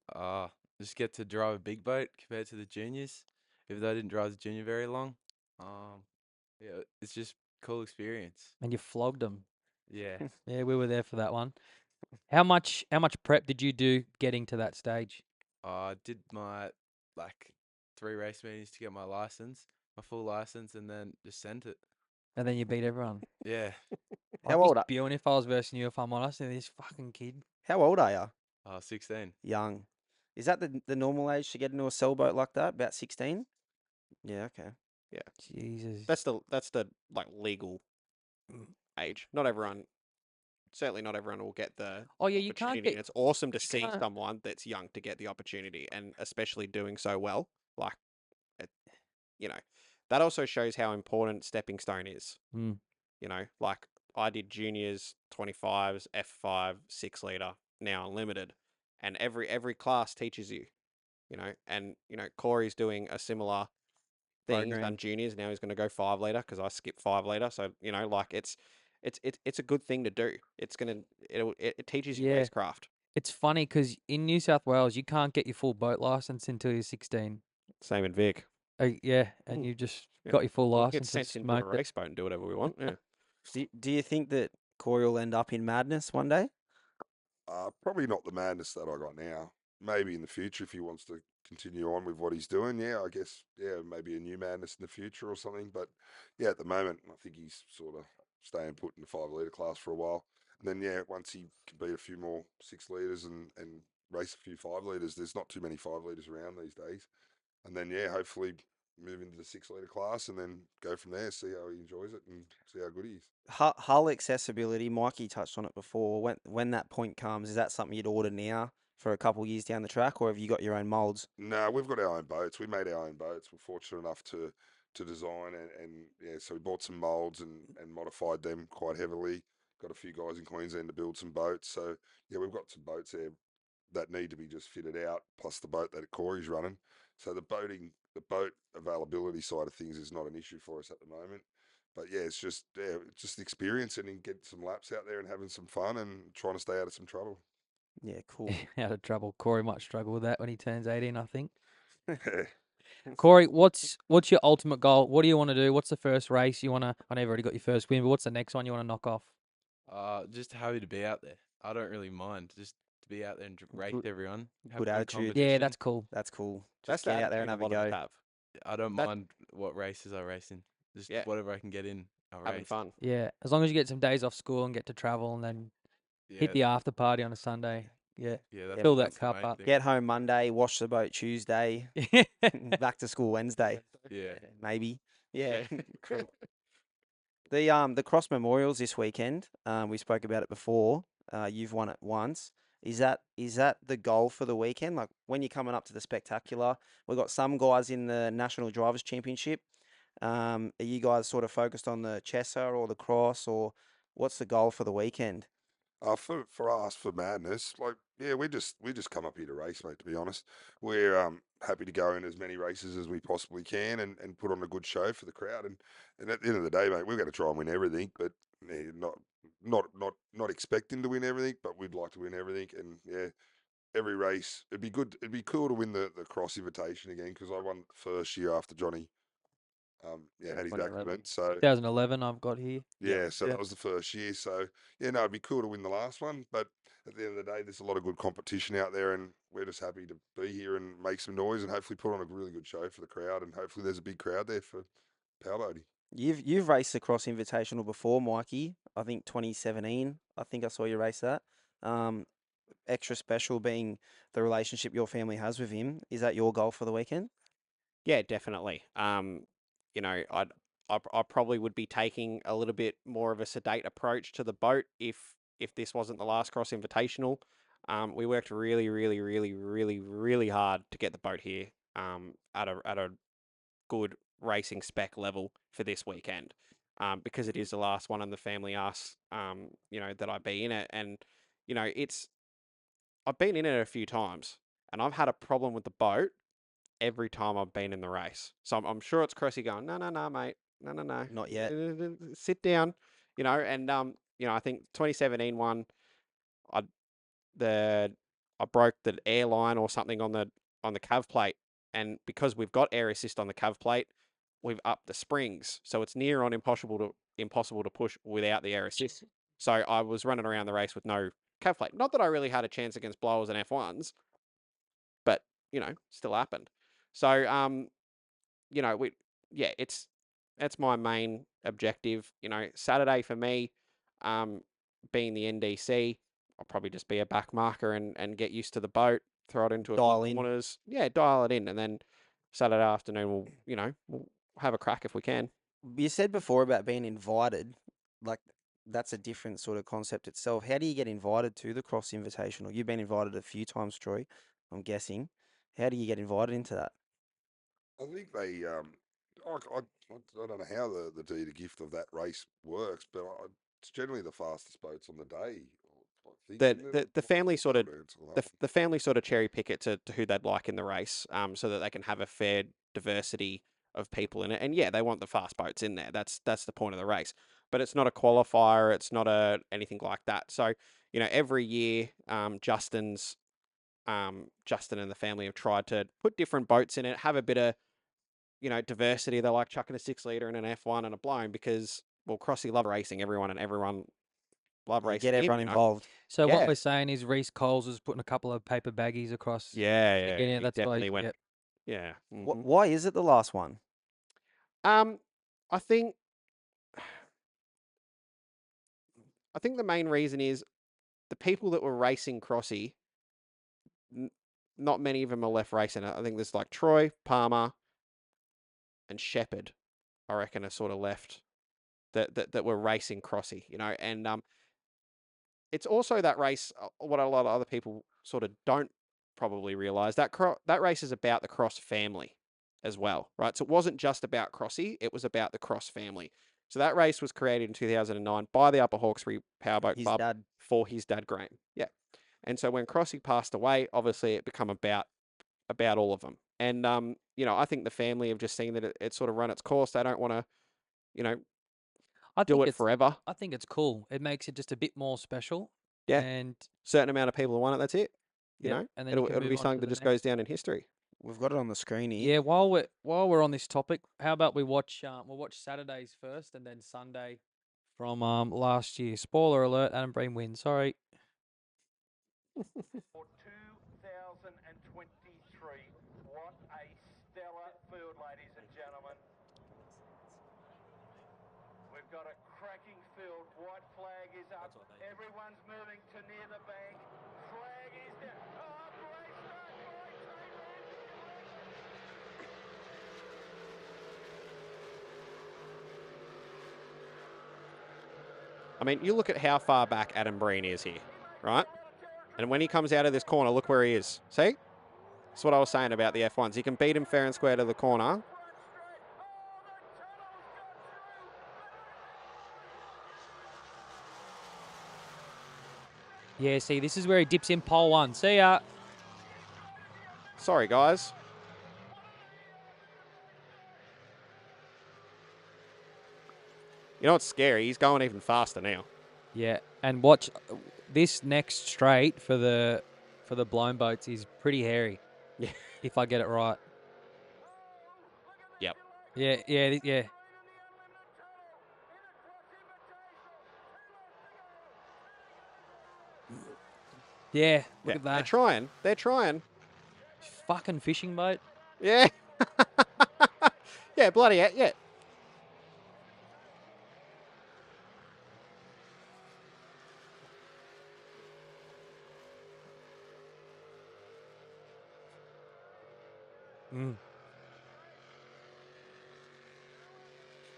Just get to drive a big boat compared to the juniors. Even though I didn't drive the junior very long, yeah, it's just cool experience. And you flogged them. Yeah, Yeah, we were there for that one. How much prep did you do getting to that stage? I did my 3 race meetings to get my license, my full license, and then just sent it. And then you beat everyone. Yeah, I'd How be old are spewing if I was versing you, if I'm honest. And this fucking kid. How old are you? 16. Young. Is that the normal age to get into a sailboat like that? About 16? Yeah, okay. Jesus. That's the like legal age. Not everyone, certainly not everyone will get the Oh yeah, you can't opportunity. get. And it's awesome to you see can't- someone that's young to get the opportunity, and especially doing so well. Like, it, that also shows how important stepping stone is. Mm. Like I did juniors, 25s, F5, 6 liter, now unlimited, and every class teaches you. And Corey's doing a similar thing. He's done Program. juniors, now he's going to go 5 liter because I skipped 5 liter. So like it's a good thing to do. It teaches you Yeah. racecraft. It's funny because in New South Wales you can't get your full boat license until you're 16. Same in Vic. Yeah, and Mm. you just Yeah. got your full We get license and sent into a smoked it. race boat and do whatever we want. Yeah. Do you think that Corey will end up in madness one day? Probably not the madness that I got now. Maybe in the future if he wants to continue on with what he's doing. Yeah, I guess. Yeah, maybe a new madness in the future or something. But yeah, at the moment, I think he's sort of staying put in the 5 liter class for a while. And then yeah, once he can beat a few more 6 liters and race a few 5 liters, there's not too many 5 liters around these days. And then yeah, hopefully move into the 6 liter class and then go from there. See how he enjoys it and see how good he is. Hull accessibility, Mikey touched on it before. When that point comes, is that something you'd order now for a couple of years down the track, or have you got your own molds? No, we've got our own boats. We made our own boats. We're fortunate enough to design and yeah, so we bought some molds and modified them quite heavily. Got a few guys in Queensland to build some boats. So yeah, we've got some boats there that need to be just fitted out, plus the boat that Corey's running. So the boat availability side of things is not an issue for us at the moment. But yeah, it's just experiencing and getting some laps out there and having some fun and trying to stay out of some trouble. Yeah, cool. Out of trouble. Corey might struggle with that when he turns 18, I think. Yeah. Corey, what's your ultimate goal? What do you want to do? What's the first race you want to? I know you've already got your first win, but what's the next one you want to knock off? Just happy to be out there. I don't really mind. Just to be out there and race Good- everyone. Have good attitude. Yeah, competition. that's cool. That's cool. That's Just get the out there and have a attitude a lot of go. us have. I don't That- mind what races I race in. Just Yeah. whatever I can get in, I'll Having race. fun. Yeah, as long as you get some days off school and get to travel and then hit Yeah, the after party on a Sunday. Yeah, yeah, that's, fill that that's the cup main up. thing. Get home Monday, wash the boat Tuesday, back to school Wednesday, Yeah. maybe. Yeah. Cool. The Cross Memorials this weekend. We spoke about it before. You've won it once. Is that the goal for the weekend? Like when you're coming up to the spectacular, we've got some guys in the National Drivers' Championship. Are you guys sort of focused on the Chesser or the Cross, or what's the goal for the weekend? For us, for madness, like yeah, we just come up here to race, mate. To be honest, we're happy to go in as many races as we possibly can and put on a good show for the crowd. And at the end of the day, mate, we're going to try and win everything, but yeah, not expecting to win everything, but we'd like to win everything. And yeah, every race, it'd be good. It'd be cool to win the Cross Invitation again because I won the first year after Johnny. Had his 2011. accident, so 2011, I've got here. yeah, so Yeah. that was the first year. So yeah, no, it'd be cool to win the last one. But at the end of the day, there's a lot of good competition out there, and we're just happy to be here and make some noise and hopefully put on a really good show for the crowd. And hopefully, there's a big crowd there for powerboating. You've raced the Cross Invitational before, Mikey. I think 2017. I think I saw you race that. extra special being the relationship your family has with him. Is that your goal for the weekend? Yeah, definitely. You know, I probably would be taking a little bit more of a sedate approach to the boat if this wasn't the last Cross Invitational. We worked really, really, really, really, really hard to get the boat here at a good racing spec level for this weekend. Because it is the last one and the family asks, you know, that I be in it. And, you know, I've been in it a few times and I've had a problem with the boat every time I've been in the race. So I'm sure it's Cressy going, no, mate. No. Not yet. Sit down, you know, and, you know, I think 2017 one, I broke the airline or something on the cav plate. And because we've got air assist on the cav plate, we've upped the springs. So it's near on impossible to push without the air assist. So I was running around the race with no cav plate. Not that I really had a chance against blowers and F1s, but you know, still happened. So you know, that's my main objective. You know, Saturday for me, being the NDC, I'll probably just be a back marker and get used to the boat, throw it into a Dial few in. corners. Yeah, dial it in, and then Saturday afternoon we'll have a crack if we can. You said before about being invited, like that's a different sort of concept itself. How do you get invited to the Cross Invitational? You've been invited a few times, Troy, I'm guessing. How do you get invited into that? I think they, I don't know how the deed of gift of that race works, but it's generally the fastest boats on the day. I think, isn't it? The family sort of I'll have the family sort of cherry pick it to who they'd like in the race, so that they can have a fair diversity of people in it. And yeah, they want the fast boats in there. That's the point of the race. But it's not a qualifier. It's not anything like that. So you know, every year, Justin and the family have tried to put different boats in it, have a bit of diversity. They like chucking a 6 litre in an F1 and a blown because well, Crossy love racing everyone and everyone love You racing get him, everyone you know? involved. So what Yeah. we're saying is Reese Coles is putting a couple of paper baggies across. Yeah, Yeah, he that's why. definitely went. Yep. Yeah. mhm. Why is it the last one? I think the main reason is the people that were racing Crossy. Not many of them are left racing it. I think there's like Troy, Palmer, and Shepherd. I reckon are sort of left that were racing Crossy, you know, and it's also that race. What a lot of other people sort of don't probably realize that that race is about the Cross family as well, right? So it wasn't just about Crossy; it was about the Cross family. So that race was created in 2009 by the Upper Hawkesbury Powerboat His Club dad. for his dad Graham. Yeah, and so when Crossy passed away, obviously it became about all of them. And you know, I think the family have just seen that it sort of run its course. They don't want to, you know, I do think it it's forever. I think it's cool. It makes it just a bit more special. Yeah. And Certain amount of people who want it. That's it. You yep, know, and then you can it'll move be on something to that the just next. goes down in history. We've got it on the screen here. Yeah, while we're on this topic, how about we'll watch Saturdays first and then Sunday from last year. Spoiler alert: Adam Breen wins. Sorry. For 2023, what a stellar field, ladies and gentlemen. We've got a cracking field. White flag is up. Everyone's moving to near the bank. Flag is down. Oh, great start. I mean, you look at how far back Adam Breen is here, right? And when he comes out of this corner, look where he is. See? That's what I was saying about the F1s. He can beat him fair and square to the corner. Yeah, see, this is where he dips in pole one. See ya. Sorry, guys. You know what's scary? He's going even faster now. Yeah, and watch this next straight for the blown boats is pretty hairy. Yeah. If I get it right. Yep. Yeah. Yeah, look at They're that. trying. They're trying. Fucking fishing boat. Yeah. Yeah, bloody hell. Yeah. Mm.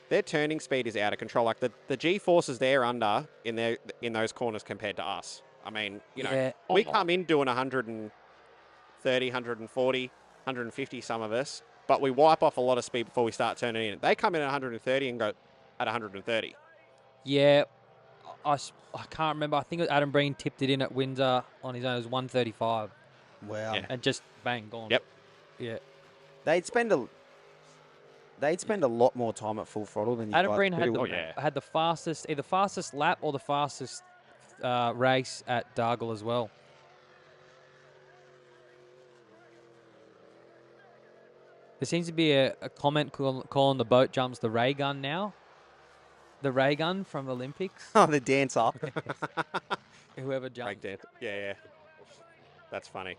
Their turning speed is out of control. Like the G-forces they're under in those corners compared to us. I mean, you know, Yeah. we come in doing 130, 140, 150, some of us, but we wipe off a lot of speed before we start turning in. They come in at 130 and go at 130. Yeah. I can't remember. I think Adam Breen tipped it in at Windsor on his own. It was 135. Wow. Yeah. And just bang, gone. Yep. Yeah. They'd spend a lot more time at full throttle than you Adam guys Breen had do. the fastest, either fastest lap or the fastest race at Dargle as well. There seems to be a comment calling the boat jumps the ray gun now. The ray gun from Olympics. Oh, the dance up. Whoever jumps. Breakdance. Yeah. That's funny.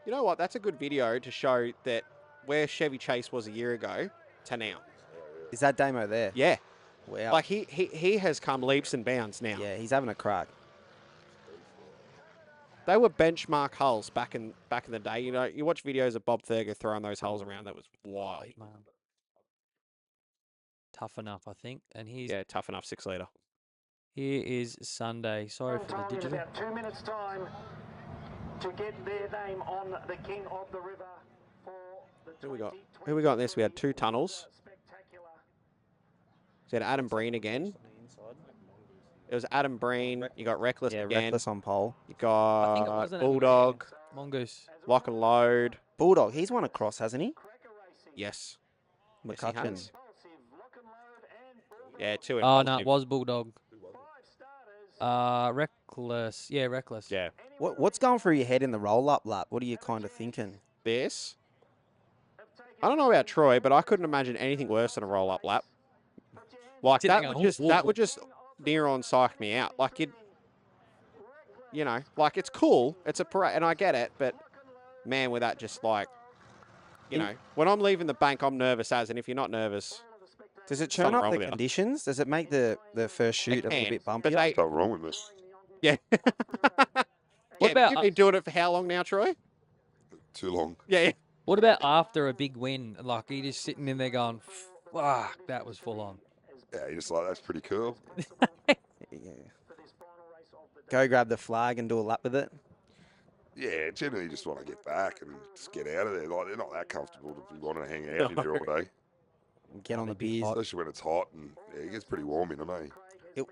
You know what? That's a good video to show that where Chevy Chase was a year ago to now. Is that Damo there? Yeah. Wow. Like he has come leaps and bounds now. Yeah, he's having a crack. They were benchmark hulls back in the day. You know, you watch videos of Bob Thurgood throwing those hulls around. That was wild. Man. Tough enough, I think. And Yeah, tough enough 6 litre. here is Sunday. Sorry for the Time is digital. about 2 minutes time to get their name on the King of the River for the Who we got? Who we got in this? We had 2 tunnels. Spectacular. So we had Adam Breen again. It was Adam Breen. You got Reckless Yeah, again. Reckless on pole. You I think it got wasn't Bulldog, Mongoose. Lock and Load. Bulldog, he's won a cross, hasn't he? Yes. Yes, he McCutcheon. has. Yeah, 2 in Oh, no, positive. it was Bulldog. Reckless. Yeah, Reckless. Yeah. What's going through your head in the roll-up lap? What are you kind of thinking? This. I don't know about Troy, but I couldn't imagine anything worse than a roll-up lap. Like Sitting that there would going, just near on psych me out. Like you know, like it's cool. It's a parade, and I get it, but man, with that just like, you know, when I'm leaving the bank, I'm nervous as, and if you're not nervous, Does it turn something up wrong the with you. conditions? Does it make the first shoot a little can, bit but bumpy? they, Something wrong with this. yeah. What about You've been doing it for how long now, Troy? Too long. Yeah. what about after a big win? Like, are you just sitting in there going, fuck, that was full on. Yeah, you're just like, that's pretty cool. Yeah. Go grab the flag and do a lap with it. Yeah, generally you just want to get back and just get out of there. Like, they're not that comfortable if you want to hang out in there all day. Get on the They'd be beers. hot. Especially when it's hot and yeah, it gets pretty warm in them, eh?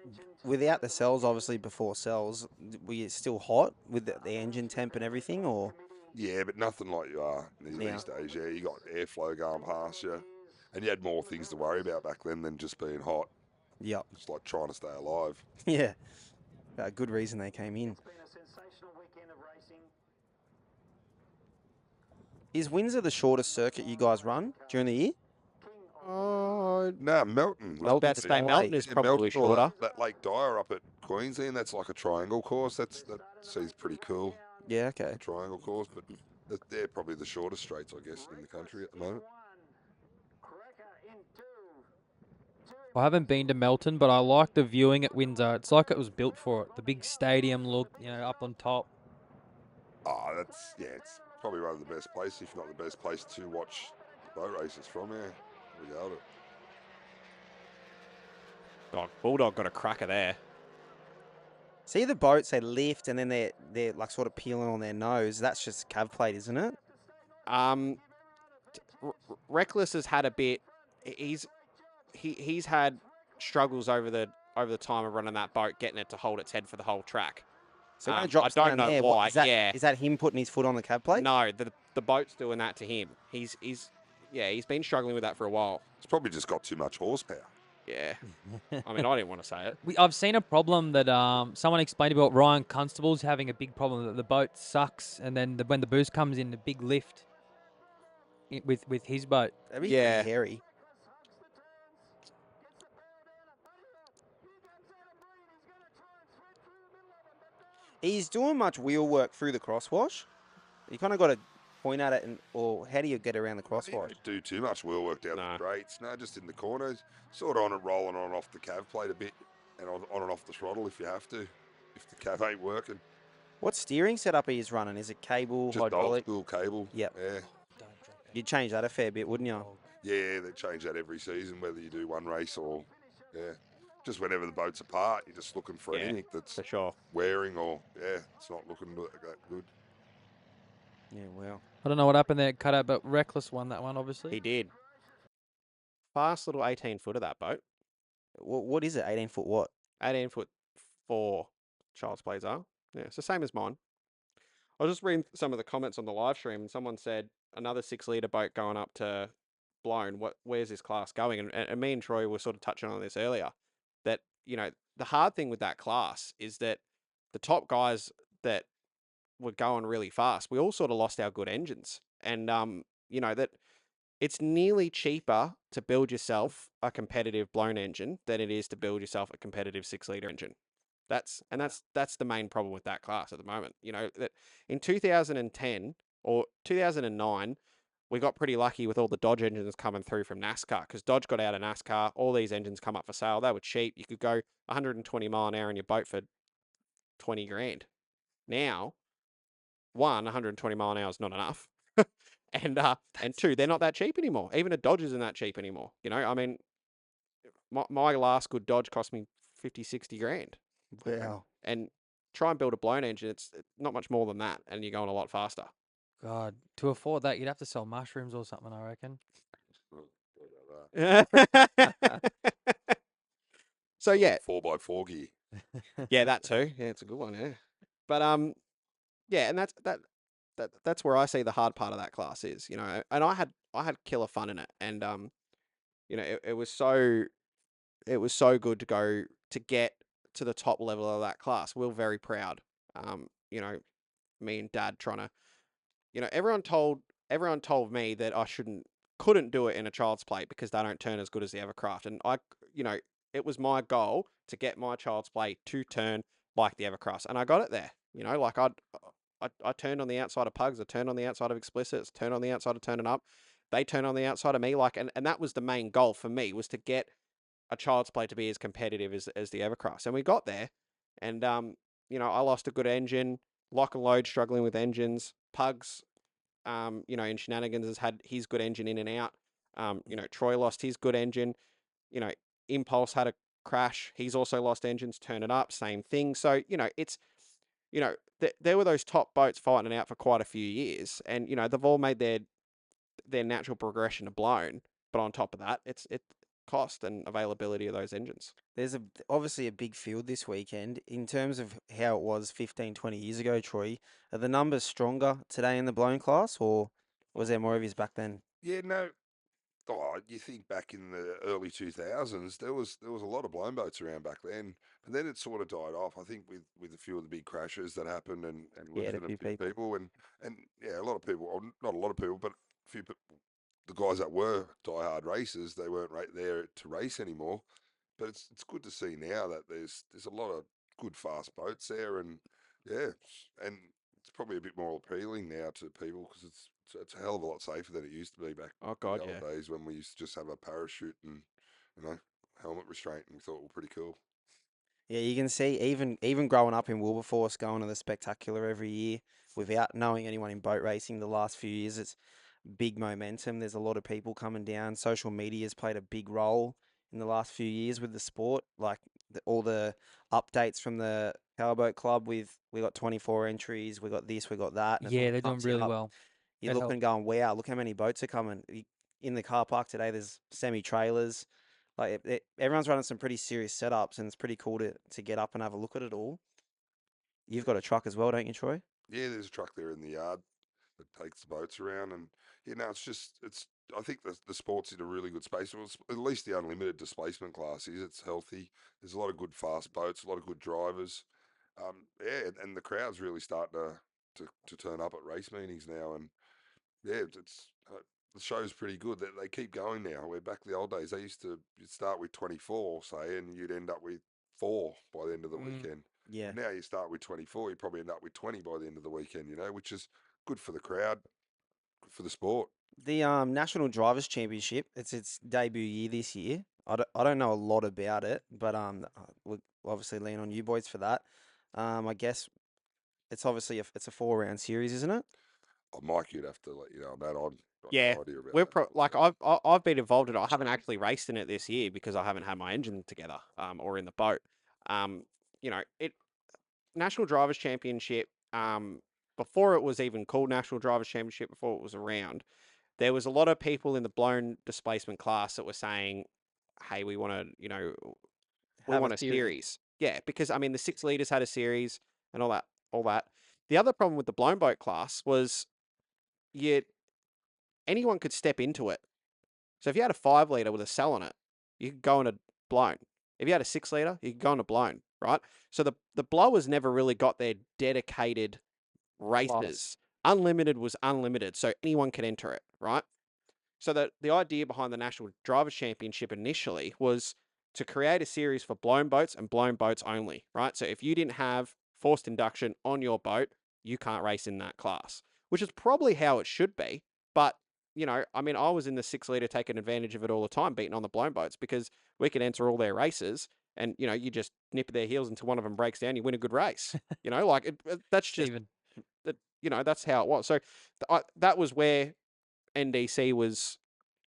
Without the cells, obviously before cells, were you still hot with the engine temp and everything, or? Yeah, but nothing like you are Yeah. these days. Yeah, you got airflow going past you. And you had more things to worry about back then than just being hot. Yep. Just like trying to stay alive. Yeah. Good reason they came in. Is Windsor the shortest circuit you guys run during the year? No, Melton. I was about to say Melton is probably shorter. That Lake Dyer up at Queensland, that's like a triangle course. That seems pretty cool. Yeah, okay. Triangle course, but they're probably the shortest straights, I guess, in the country at the moment. I haven't been to Melton, but I like the viewing at Windsor. It's like it was built for it. The big stadium look, you know, up on top. Oh, it's probably one of the best places, if not the best place to watch the boat races from, yeah. Without it. God, Bulldog got a cracker there. See the boats, they lift and then they're like sort of peeling on their nose. That's just cav plate, isn't it? Reckless has had a bit. He's had struggles over the time of running that boat, getting it to hold its head for the whole track. So when I it drops don't down know there, why. is that, Yeah. is that him putting his foot on the cav plate? No, the boat's doing that to him. He's been struggling with that for a while. It's probably just got too much horsepower. Yeah. I mean, I didn't want to say it. I've seen a problem that someone explained about Ryan Constable's having a big problem that the boat sucks, and then when the boost comes in, the big lift with his boat. That'd be Yeah. pretty hairy. He's doing much wheel work through the crosswash. You kind of got to point at it, or how do you get around the You crosswash? don't do too much wheel work down No. the straights. No, just in the corners. Sort of on and rolling on and off the cav plate a bit, and on and off the throttle if you have to, if the cav ain't working. What steering setup are you running? Is it cable, Just old hydraulic? school cable. Yep. Yeah. Don't drop it. You'd change that a fair bit, wouldn't you? Yeah, they change that every season, whether you do one race or, yeah. Just whenever the boat's apart, you're just looking for Yeah, anything that's for sure. wearing or, yeah, it's not looking that good. Yeah, well. I don't know what happened there, cut out, but Reckless won that one, obviously. He did. Fast little 18-footer, that boat. What is it? 18-foot what? 18-foot 4 Child's Plays are. Yeah, it's the same as mine. I was just reading some of the comments on the live stream, and someone said another 6-litre boat going up to Blown. Where's this class going? And me and Troy were sort of touching on this earlier. That, you know, the hard thing with that class is that the top guys that were going really fast, we all sort of lost our good engines. And, you know, that it's nearly cheaper to build yourself a competitive Blown engine than it is to build yourself a competitive 6-litre engine. That's the main problem with that class at the moment. You know, that in 2010 or 2009, we got pretty lucky with all the Dodge engines coming through from NASCAR, because Dodge got out of NASCAR. All these engines come up for sale. They were cheap. You could go 120 mile an hour in your boat for 20 grand. Now, 120 mile an hour is not enough. And two, they're not that cheap anymore. Even a Dodge isn't that cheap anymore. You know, I mean, my last good Dodge cost me 50, 60 grand. Wow. And try and build a Blown engine, it's not much more than that, and you're going a lot faster. God, to afford that, you'd have to sell mushrooms or something, I reckon. So yeah, 4x4 gear. yeah, that too. Yeah, it's a good one. Yeah, but yeah, and that's where I see the hard part of that class is. You know, and I had killer fun in it, and you know, it was so good to go to get to the top level of that class. We were very proud. You know, me and Dad trying to, you know, everyone told me that I couldn't do it in a Child's Play because they don't turn as good as the Evercraft. And you know, it was my goal to get my Child's Play to turn like the Evercraft, and I got it there. You know, like I turned on the outside of Pugs, I turned on the outside of Explicits, turned on the outside of Turning Up. They turned on the outside of me, like, and that was the main goal for me, was to get a Child's Play to be as competitive as the Evercraft. And we got there, and you know, I lost a good engine. Lock and Load struggling with engines. Pugs, you know, in Shenanigans has had his good engine in and out. You know, Troy lost his good engine. You know, Impulse had a crash. He's also lost engines. Turn It Up, same thing. So, you know, it's, you know, there were those top boats fighting it out for quite a few years, and you know, they've all made their natural progression to Blown. But on top of that, it's cost and availability of those engines. There's obviously a big field this weekend. In terms of how it was 15, 20 years ago, Troy, are the numbers stronger today in the Blown class, or was there more of his back then? Yeah, no. Oh, you think back in the early 2000s, there was a lot of blown boats around back then, but then it sort of died off. I think with a few of the big crashes that happened and Yeah, losing a a few few people. people and yeah, a lot of people, or not a lot of people, but a few people, the guys that were diehard racers, they weren't right there to race anymore. But it's good to see now that there's a lot of good fast boats there, and yeah, and it's probably a bit more appealing now to people because it's a hell of a lot safer than it used to be back Oh in God, the yeah. old days when we used to just have a parachute and helmet restraint, and we thought were pretty cool. Yeah, you can see even growing up in Wilberforce, going to the Spectacular every year without knowing anyone in boat racing the last few years, it's big momentum. There's a lot of people coming down. Social media's played a big role in the last few years with the sport. Like all the updates from the Powerboat Club we got 24 entries, we got this, we got that. And it Yeah, sort of they're doing pumps you really up. well. You're It looking helps. and going, wow, look how many boats are coming. In the car park today, there's semi-trailers. Like everyone's running some pretty serious setups, and it's pretty cool to get up and have a look at it all. You've got a truck as well, don't you, Troy? Yeah, there's a truck there in the yard that takes the boats around, and it's. I think the sport's in a really good space. Well, at least the unlimited displacement class is. It's healthy. There's a lot of good fast boats, a lot of good drivers. Yeah, and the crowd's really starting to turn up at race meetings now, and yeah, it's the show's pretty good. They keep going now. We're back to the old days. They you'd start with 24, say, and you'd end up with 4 by the end of the weekend. Yeah. Now you start with 24, you probably end up with 20 by the end of the weekend. Which is good for the crowd, good for the sport. The National Drivers' Championship, it's its debut year this year. I don't know a lot about it, but we'll obviously lean on you boys for that. I guess it's obviously it's a 4-round series, isn't it? Oh, Mike, you'd have to let you know on that. I've got Yeah, no idea about we're that. like I've been involved in it. I haven't actually raced in it this year because I haven't had my engine together, or in the boat. You know, National Drivers Championship, before it was even called National Drivers Championship, before it was around, there was a lot of people in the blown displacement class that were saying, "Hey, we want to, we Have want a series." Yeah, because I mean, the 6 liters had a series and all that. The other problem with the blown boat class was, you anyone could step into it. So if you had a 5 liter with a cell on it, you could go in a blown. If you had a 6 liter, you could go in a blown, right? So the blowers never really got their dedicated races. Unlimited was unlimited, so anyone could enter it, right? So the idea behind the National Drivers Championship initially was to create a series for blown boats and blown boats only, right? So if you didn't have forced induction on your boat, you can't race in that class, which is probably how it should be. But, I mean, I was in the 6 liter taking advantage of it all the time, beating on the blown boats because we could enter all their races and, you just nip their heels until one of them breaks down, you win a good race. That's just, Even that's how it was. So that was where NDC was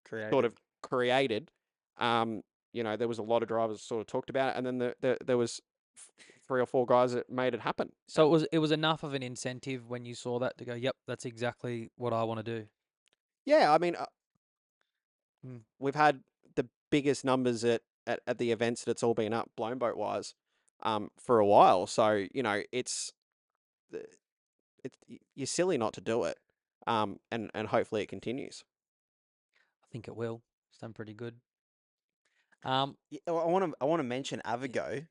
created. sort of created. There was a lot of drivers sort of talked about it, and then there was 3 or 4 guys that made it happen. so it was enough of an incentive when you saw that to go, yep, that's exactly what I want to do. Yeah, I mean, Mm. we've had the biggest numbers at the events that it's all been up blown boat wise, for a while. So it's you're silly not to do it, and hopefully it continues. I think it will. It's done pretty good. Yeah, I want to mention Avigo.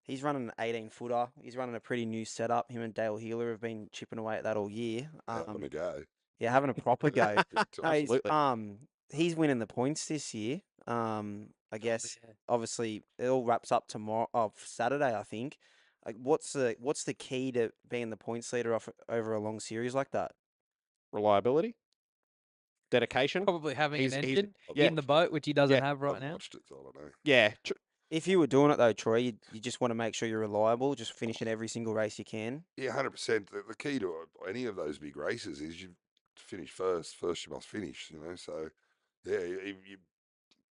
He's running an 18-footer. He's running a pretty new setup. Him and Dale Healer have been chipping away at that all year. Having a go. Yeah, having a proper go. No, Absolutely. he's winning the points this year. I guess yeah. obviously it all wraps up tomorrow, Saturday, I think. Like, what's the key to being the points leader over a long series like that? Reliability, dedication. Probably having an He's- engine yeah. in the boat, which he doesn't Yeah. have right I've now. watched it, so I don't know. Yeah, If you were doing it though, Troy, you just want to make sure you're reliable, just finishing every single race you can. Yeah, 100%. The key to any of those big races is you finish first. First, you must finish. So yeah, you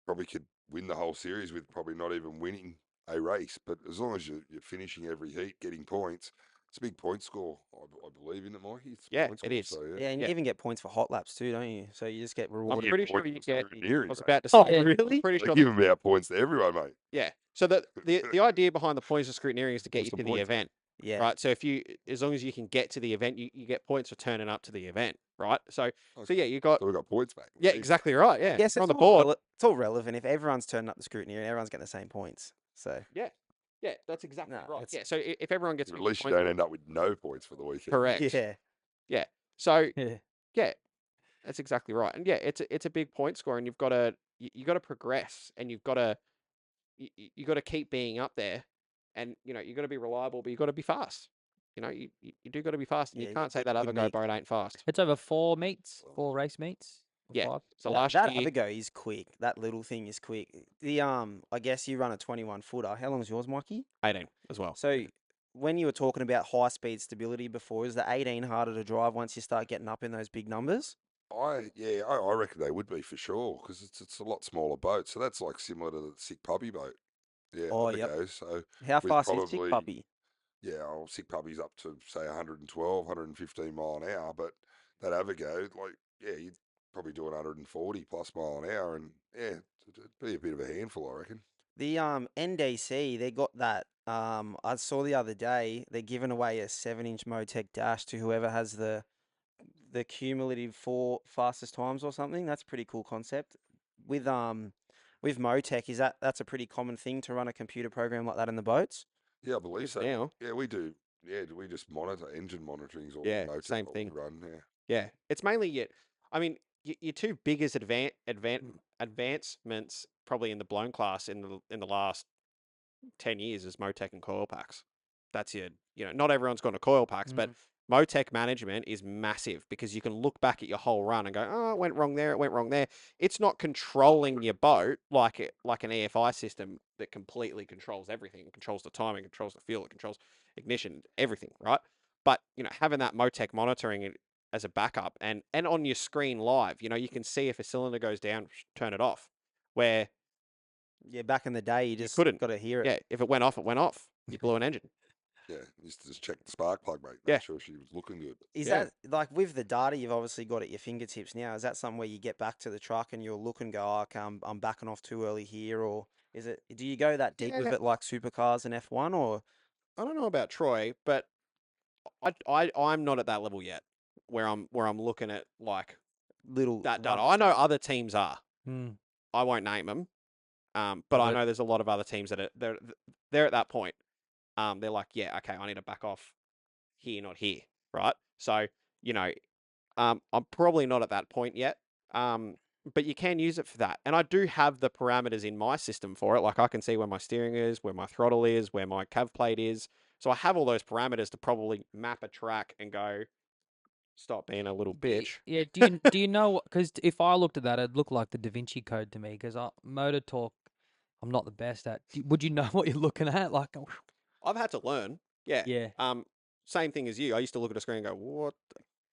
probably could win the whole series with probably not even winning a race, but as long as you're finishing every heat, getting points, it's a big point score. I believe in it, Mikey. It's a Yeah, point it score, is. So, Yeah, and you even get points for hot laps too, don't you? So you just get I'm rewarded. pretty sure points you for get. scrutineering, I was right? about to say. Oh, yeah. Really? Pretty They sure. give them out points to everyone, mate. Yeah. So the idea behind the points of scrutineering is to get What's you the to the points, mate? event, Yeah. right? So as long as you can get to the event, you get points for turning up to the event, right? So Okay. yeah, you got. So we got points back. Yeah, Easy. exactly right. Yeah. Yes, You're on it's the board. It's all relevant. If everyone's turning up the scrutiny, everyone's getting the same points. So Yeah, that's exactly No, right. it's- Yeah. So if everyone gets At 50 least you points, don't end up with no points for the weekend. correct. yeah, Yeah. So Yeah. yeah, that's exactly right. And yeah, it's a big point score, and you've got to progress, and you've got to you got to keep being up there, and you got to be reliable, but you got to be fast. You do got to be fast, and Yeah, you you can't say get that good other go mix. boat ain't fast. It's over 4 race meets. Or Yeah. 5. So that, last that year, Avigo is quick. That little thing is quick. I guess you run a 21-footer. How long is yours, Mikey? 18 as well. So when you were talking about high speed stability before, is the 18 harder to drive once you start getting up in those big numbers? I reckon they would be for sure because it's a lot smaller boat. So that's like similar to the Sick Puppy boat. Yeah, Oh, there yep. goes. So How with fast is Sick probably- Puppy? yeah, Sick Puppy's up to say 112, 115 mile an hour, but that Avigo, you'd probably do 140 plus mile an hour, and yeah, it'd be a bit of a handful, I reckon. The NDC, they got that. I saw the other day they're giving away a 7-inch Motec dash to whoever has the cumulative 4 fastest times or something. That's a pretty cool concept. With Motec, that's a pretty common thing to run a computer program like that in the boats? Yeah, I believe Is so. now. Yeah, we do. Yeah, we just monitor engine monitoring is all. Yeah, Motec same what we thing. Run. Yeah. Yeah, it's mainly I mean, your two biggest advancements probably in the blown class in the last 10 years is Motec and coil packs. That's not everyone's gone to coil packs, but Motec management is massive because you can look back at your whole run and go, oh, it went wrong there, it went wrong there. It's not controlling your boat like an EFI system that completely controls everything. It controls the timing, controls the fuel, it controls ignition, everything, right? But, having that Motec monitoring it as a backup and on your screen live, you can see if a cylinder goes down, turn it off. Where Yeah, back in the day, you just couldn't. got to hear it. Yeah, if it went off, it went off. You blew an engine. Yeah, used to just check the spark plug, mate. Yeah. Make sure she was looking good. Is Yeah. that like with the data you've obviously got at your fingertips now? Is that something where you get back to the truck and you'll look and go, oh, okay, I'm backing off too early here, or is it? Do you go that deep with Yeah. it like supercars and F1, or I don't know about Troy, but I'm not at that level yet, where I'm looking at like little that data. run- I know other teams are. Hmm. I won't name them, but I But- know there's a lot of other teams that they're at that point. They're like, yeah, okay, I need to back off here, not here, right? So I'm probably not at that point yet. But you can use it for that, and I do have the parameters in my system for it. Like I can see where my steering is, where my throttle is, where my cav plate is. So I have all those parameters to probably map a track and go, stop being a little bitch. Yeah. Do you know? Because if I looked at that, it'd look like the Da Vinci Code to me. Because motor talk, I'm not the best at. Would you know what you're looking at? Like, I've had to learn. Yeah. yeah. Same thing as you. I used to look at a screen and go, what?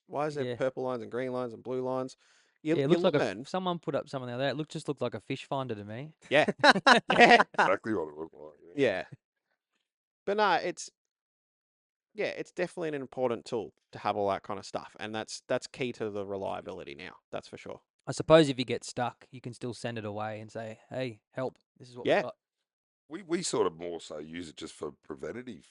Why is there Yeah. purple lines and green lines and blue lines? Yeah, You it looks like learn. someone put up something like that. It just looked like a fish finder to me. Yeah. Yeah. Exactly what it looked like. Yeah. But no, it's definitely an important tool to have all that kind of stuff. And that's key to the reliability now. That's for sure. I suppose if you get stuck, you can still send it away and say, "Hey, help! This is what we Yeah. got." We sort of more so use it just for preventative,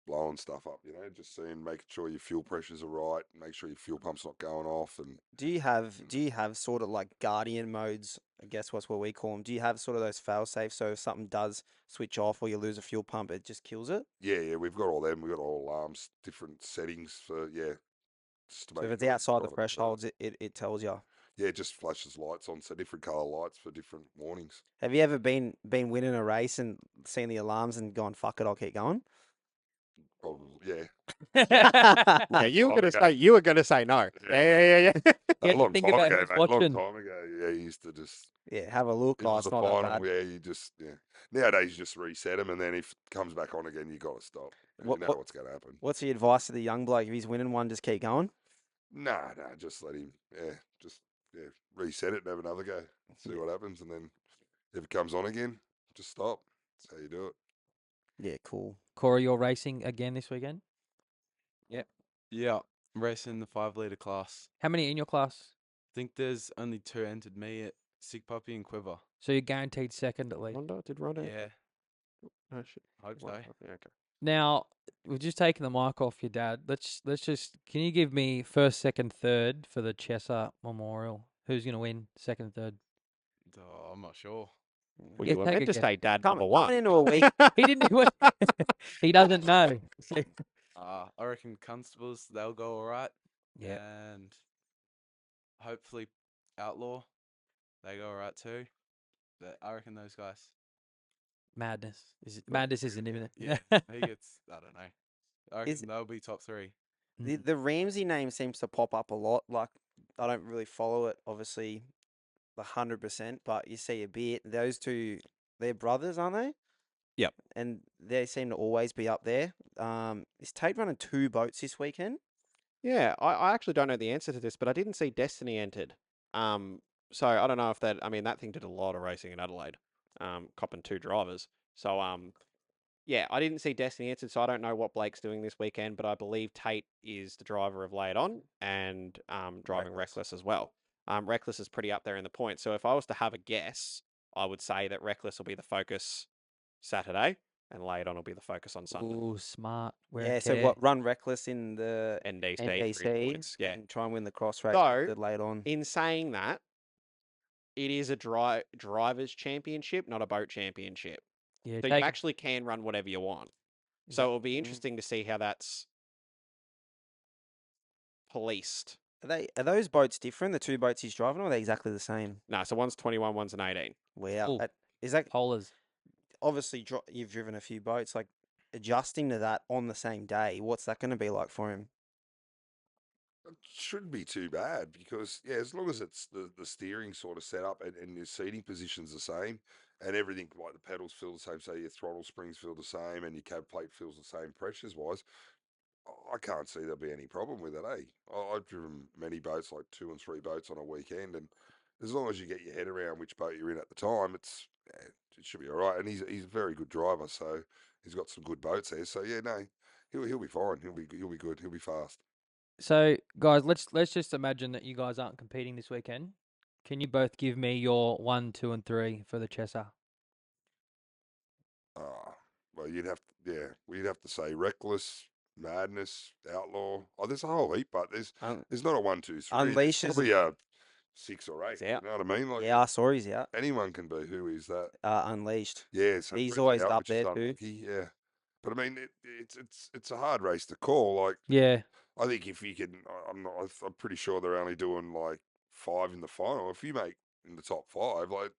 blowing stuff up, just seeing, making sure your fuel pressures are right, make sure your fuel pump's not going off, and do you have sort of like guardian modes? I guess what's what we call them. Do you have sort of those fail safes so if something does switch off or you lose a fuel pump, it just kills it? yeah, we've got all them. We've got all alarms, different settings for just to So make if it's sure outside the drive it, thresholds, it tells you. yeah, it just flashes lights on, so different color lights for different warnings. Have you ever been winning a race and seen the alarms and gone, fuck it, I'll keep going? Probably, yeah. Yeah, you were gonna say no. Yeah. Yeah, A long think time about ago, who's mate. A long watching. time ago. Yeah, you used to just. Yeah, have a look. It Oh, was it's the not that final. bad. Yeah, you just Nowadays, you just reset them, and then if it comes back on again, you got to stop. And What- you know what- what's going to happen. What's the advice to the young bloke? If he's winning one, just keep going? Nah, just let him. Reset it and have another go. See Yeah. what happens, and then if it comes on again, just stop. That's how you do it. Yeah, cool. Corey, you're racing again this weekend. Yeah, racing the 5 litre class. How many in your class? I think there's only 2 entered, me at Sick Puppy and Quiver. So you're guaranteed second at least. Did Rondo? Yeah, Oh, shit. hope so. Yeah, okay. Now we're just taking the mic off your dad. Let's just. Can you give me first, second, third for the Chesser Memorial? Who's gonna win second, and third? Oh, I'm not sure. Well, Yeah, you were take meant a to guess. say dad Coming number one. into a week. He didn't. He doesn't know. I reckon Constables, they'll go all right. Yeah. And hopefully Outlaw, they go all right too. But I reckon those guys. Madness. Madness isn't even it. Yeah, he gets, I don't know. I reckon Is- they'll be top 3. The Ramsey name seems to pop up a lot. Like, I don't really follow it, obviously, 100%, but you see a bit. Those two, they're brothers, aren't they? Yep. And they seem to always be up there. Is Tate running 2 boats this weekend? Yeah, I actually don't know the answer to this, but I didn't see Destiny entered. So I don't know if that. I mean, that thing did a lot of racing in Adelaide, copping 2 drivers. So yeah, I didn't see Destiny entered, so I don't know what Blake's doing this weekend. But I believe Tate is the driver of Lay It On and driving Reckless as well. Reckless is pretty up there in the points. So if I was to have a guess, I would say that Reckless will be the focus Saturday, and Lay It On will be the focus on Sunday. Ooh, smart. Yeah, so what, run Reckless in the NDC, 3 NDC points. Yeah. and try and win the cross race So, late on. In saying that, it is a drivers championship, not a boat championship. Yeah, So you actually can run whatever you want. So it'll be Mm. interesting to see how that's policed. Are those boats different? The 2 boats he's driving, or are they exactly the same? No, so one's 21, one's an 18. Wow. Ooh. Is that polars. obviously you've driven a few boats, like adjusting to that on the same day? What's that going to be like for him? It shouldn't be too bad because, yeah, as long as it's the steering sort of set up and your seating position's the same and everything, like the pedals feel the same, say your throttle springs feel the same and your cab plate feels the same pressures wise, I can't see there'll be any problem with it, eh? I've driven many boats, like 2 and 3 boats on a weekend, and as long as you get your head around which boat you're in at the time, it should be all right. And he's a very good driver, so he's got some good boats there. So yeah, no, he'll be fine. He'll be good. He'll be fast. So, guys, let's just imagine that you guys aren't competing this weekend. Can you both give me your 1, 2, and 3 for the Chesser? Well, we'd have to say reckless, madness, outlaw. Oh, there's a whole heap, but there's not a 1, 2, 3. Unleash There's is probably a 6 or 8. He's out. You know what I mean? Like yeah, Sorry's out. anyone can be. Who is that? Unleashed. Yeah, so He's Brett's always out, up which is there too. unlucky, yeah. But I mean, it's a hard race to call. Like Yeah. I think if you can, I'm pretty sure they're only doing like 5 in the final. If you make in the top 5, like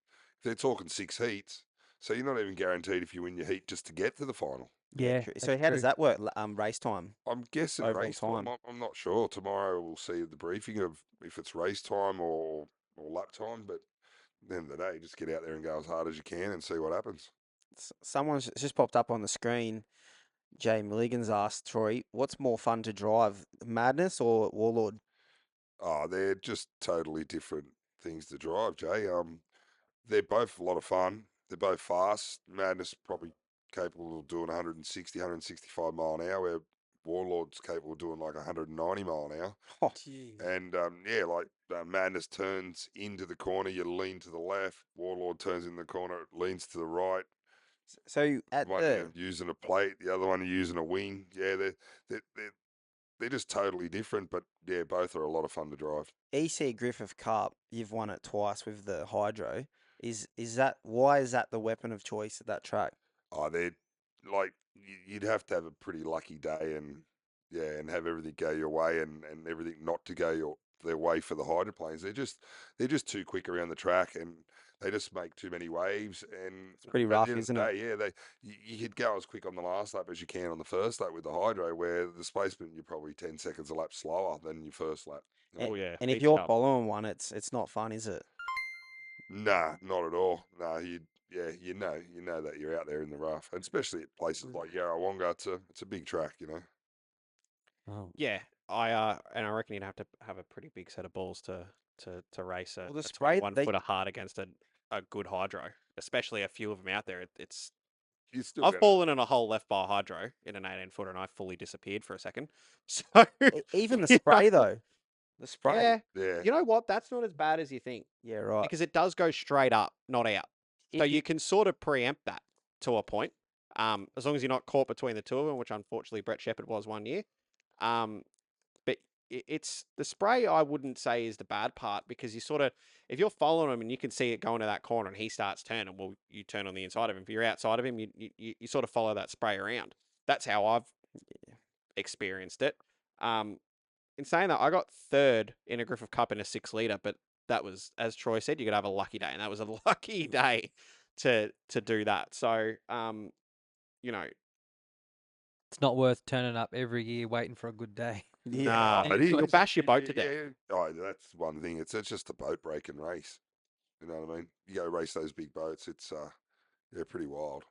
they're talking 6 heats, so you're not even guaranteed if you win your heat just to get to the final. Yeah. So that's how does true. that work? Race time. I'm guessing Overall race time. time. I'm not sure. Tomorrow we'll see the briefing of if it's race time or lap time. But at the end of the day, just get out there and go as hard as you can and see what happens. Someone's just popped up on the screen. Jay Milligan's asked Troy, "What's more fun to drive, Madness or Warlord?" Oh, they're just totally different things to drive, Jay. They're both a lot of fun. They're both fast. Madness probably capable of doing 160, 165 mile an hour, where Warlord's capable of doing like 190 mile an hour. Oh, And Madness turns into the corner, you lean to the left. Warlord turns in the corner, it leans to the right. so at One the using a plate, the other one using a wing. Yeah, they're just totally different, but yeah, both are a lot of fun to drive. EC Griffith Cup, you've won it twice with the Hydro. Is that why is that the weapon of choice at that track? Oh, they're like you'd have to have a pretty lucky day and and have everything go your way and everything not to go their way for the hydroplanes. They're just too quick around the track and they just make too many waves. And It's pretty at rough, the end isn't of the it? day, you could go as quick on the last lap as you can on the first lap with the hydro, where the displacement you're probably 10 seconds a lap slower than your first lap. A- Oh yeah. And if Beach you're Cup. following one, it's not fun, is it? Nah, not at all. Nah, you know that you're out there in the rough, and especially at places like Yarrawonga. It's a big track, you know. Oh. Yeah, and I reckon you'd have to have a pretty big set of balls to race Well, the a spray 21 they footer hard against a good hydro, especially a few of them out there. It's You still I've got fallen in a hole left by a hydro in an 18 footer and I fully disappeared for a second. So even the you know, spray though, the spray. yeah, yeah. you know what? That's not as bad as you think Yeah, right. because it does go straight up, not out. So It- you can sort of preempt that to a point, as long as you're not caught between the two of them, which unfortunately Brett Shepherd was one year. But it's the spray. I wouldn't say is the bad part because you sort of, if you're following him and you can see it going to that corner and he starts turning, well, you turn on the inside of him. If you're outside of him, you sort of follow that spray around. That's how I've experienced it. In saying that, I got third in a Griffith Cup in a 6 litre, but that was, as Troy said, you could have a lucky day, and that was a lucky day to do that. So, you know, It's not worth turning up every year waiting for a good day. Yeah. nah, Any you'll choice. bash your boat to death. Yeah. Oh, that's one thing. It's just a boat breaking race. You know what I mean? You go race those big boats. It's pretty wild.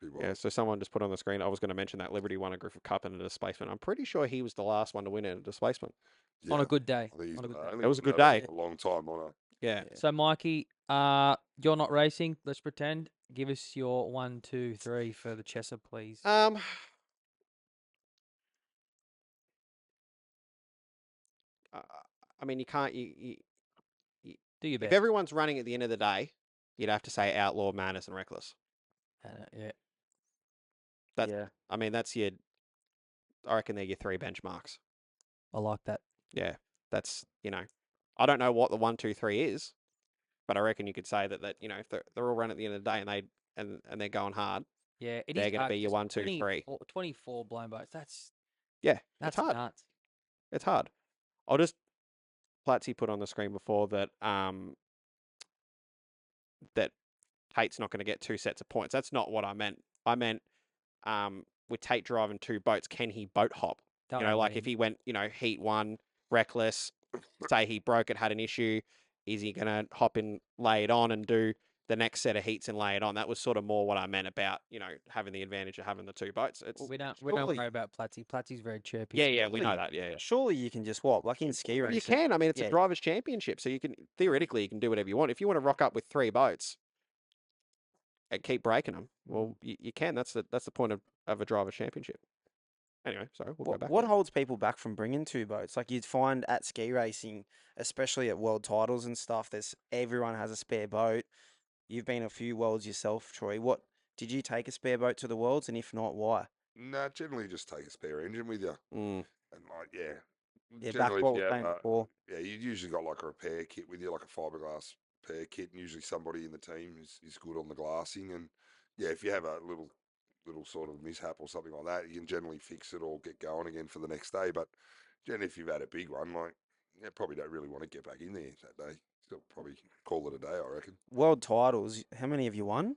Pretty wild. Yeah, so someone just put on the screen. I was going to mention that Liberty won a Griffith Cup in a displacement. I'm pretty sure he was the last one to win in a displacement. On Yeah, a good day. I think he's On a good day. only It was a done good that day. for a long time on a. Yeah. So, Mikey, you're not racing. Let's pretend. Give us your 1, 2, 3 for the Chesser, please. I mean, you can't. Do your If best. everyone's running at the end of the day, you'd have to say Outlaw, Madness, and Reckless. Yeah. That- yeah. I mean, that's your. I reckon they're your 3 benchmarks. I like that. Yeah, that's I don't know what the 1, 2, 3 is, but I reckon you could say that if they're all run at the end of the day and they're going hard. Yeah, it They're is gonna hard be your 'cause 1, 2, 3. 24 blown boats. That's It's hard. nuts. It's hard. I'll just Platzi put on the screen before that that Tate's not going to get 2 sets of points. That's not what I meant. I meant with Tate driving 2 boats, can he boat hop? Don't Like mean. if he went, heat 1, reckless. Say he broke it, had an issue. Is he going to hop in, lay it on, and do the next set of heats and lay it on? That was sort of more what I meant about, having the advantage of having the two boats. It's We don't surely- worry about Platty. Platty's very chirpy. yeah, we know surely- that. Yeah. Surely you can just swap, like in ski Well, racing. you can. I mean, it's Yeah. a drivers' championship, so you can theoretically you can do whatever you want. If you want to rock up with 3 boats and keep breaking them, well, you can. That's the point of a drivers' championship. Anyway, sorry, we'll go back. What holds people back from bringing 2 boats? Like you'd find at ski racing, especially at world titles and stuff, everyone has a spare boat. You've been a few worlds yourself, Troy. What did you take a spare boat to the worlds, and if not, why? No, generally just take a spare engine with you. Mm. And like, yeah. Yeah, back Generally, what if we you were have, saying before. yeah, you usually got like a repair kit with you, like a fiberglass repair kit, and usually somebody in the team is good on the glassing. And yeah, if you have a little sort of mishap or something like that, you can generally fix it or get going again for the next day. But generally, if you've had a big one, like, yeah, probably don't really want to get back in there that day. Still probably call it a day, I reckon. World titles, how many have you won?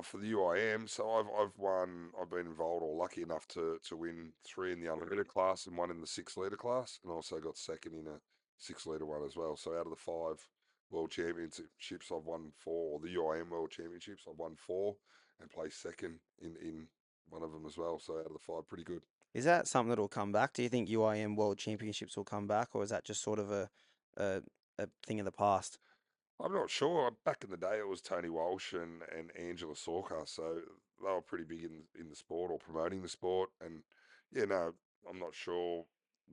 For the UIM, so I've won. I've been involved or lucky enough to win 3 in the unlimited class and 1 in the 6-litre class, and also got second in a 6-litre one as well. So out of the 5 world championships, I've won 4. Or the UIM world championships, I've won 4 and placed second in one of them as well. So out of the 5, pretty good. Is that something that'll come back? Do you think UIM World Championships will come back, or is that just sort of a thing of the past? I'm not sure. Back in the day, it was Tony Walsh and Angela Sorka, so they were pretty big in the sport or promoting the sport. And yeah, no, I'm not sure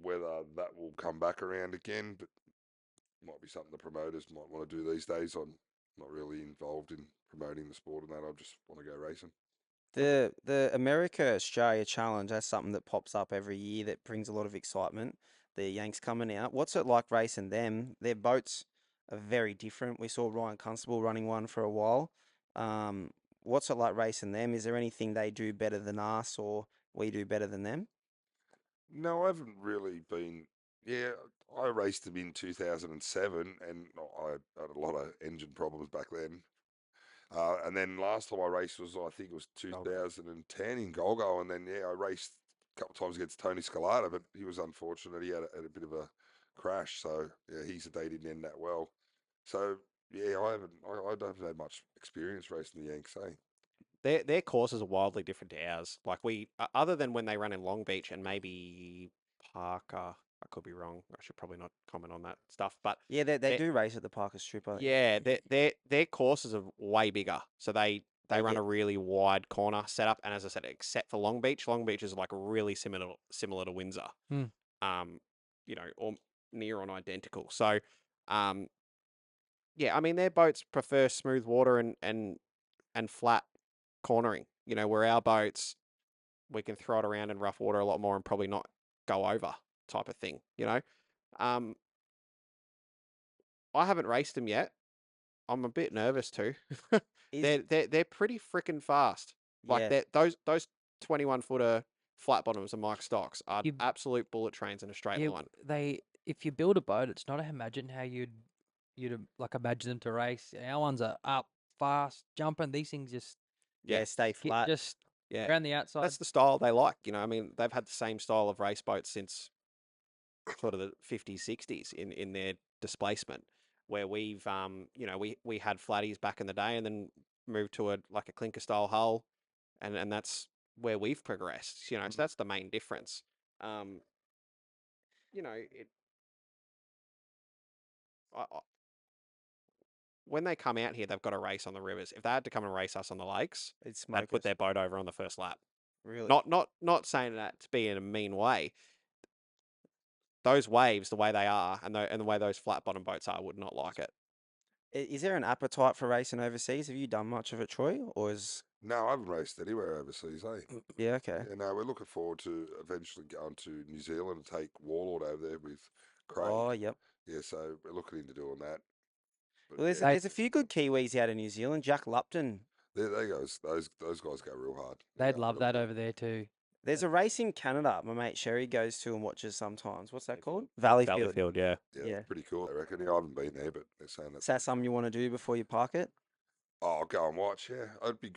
whether that will come back around again, but might be something the promoters might want to do these days. I'm not really involved in promoting the sport and that. I just want to go racing. The America Australia Challenge, that's something that pops up every year that brings a lot of excitement. The Yanks coming out. What's it like racing them? Their boats are very different. We saw Ryan Constable running one for a while. What's it like racing them? Is there anything they do better than us, or we do better than them? No, I haven't really been. Yeah, I raced them in 2007, and I had a lot of engine problems back then. And then last time I raced was, I think it was 2010 in Golgo, and then yeah, I raced a couple of times against Tony Scalata, but he was unfortunate. He had a bit of a crash, so yeah, he said they didn't end that well. So yeah, I don't have much experience racing the Yanks. Their courses are wildly different to ours. Like other than when they run in Long Beach and maybe Parker, I could be wrong. I should probably not comment on that stuff. But Yeah, they They- do race at the Parker Strip. yeah, their courses are way bigger. So they run a really wide corner setup. And as I said, except for Long Beach is like really similar to Windsor. Hmm. Or near on identical. So, yeah, I mean their boats prefer smooth water and flat cornering. Where our boats, we can throw it around in rough water a lot more and probably not go over type of thing. I haven't raced them yet. I'm a bit nervous too. They're pretty freaking fast. Like Yeah. those 21-footer flat bottoms and Mike Stocks are You- absolute bullet trains in a straight Yeah, line. if you build a boat, it's not imagine how you'd like imagine them to race. Our ones are up, fast, jumping. These things just Yeah, stay flat. just Yeah, around the outside. that's the style they like. I mean, they've had the same style of race boats since sort of the 50s, 60s in their displacement, where we've we had flatties back in the day and then moved to a clinker style hull, and that's where we've progressed. So that's the main difference. When they come out here, they've got to race on the rivers. If they had to come and race us on the lakes, It's they'd put their boat over on the first lap. really. Not saying that to be in a mean way. Those waves, the way they are, and the way those flat bottom boats are, would not like it. Is there an appetite for racing overseas? Have you done much of it, Troy? Or is No, I haven't raced anywhere overseas. yeah, okay. Yeah, no, we're looking forward to eventually going to New Zealand and take Warlord over there with Craig. Oh, yep. Yeah, so we're looking into doing that. But Well, yeah, there's a few good Kiwis out of New Zealand. Jack Lupton. there goes. Those guys go real hard. They'd Yeah, love real that good. over there too. There's a race in Canada. My mate Sherry goes to and watches sometimes. What's that called? Valleyfield. Valleyfield, yeah. Yeah, Yeah. it's pretty cool. I reckon. Yeah, I haven't been there, but they're saying Is that's. that something you want to do before you park it? Oh, I'll go and watch. Yeah, it'd be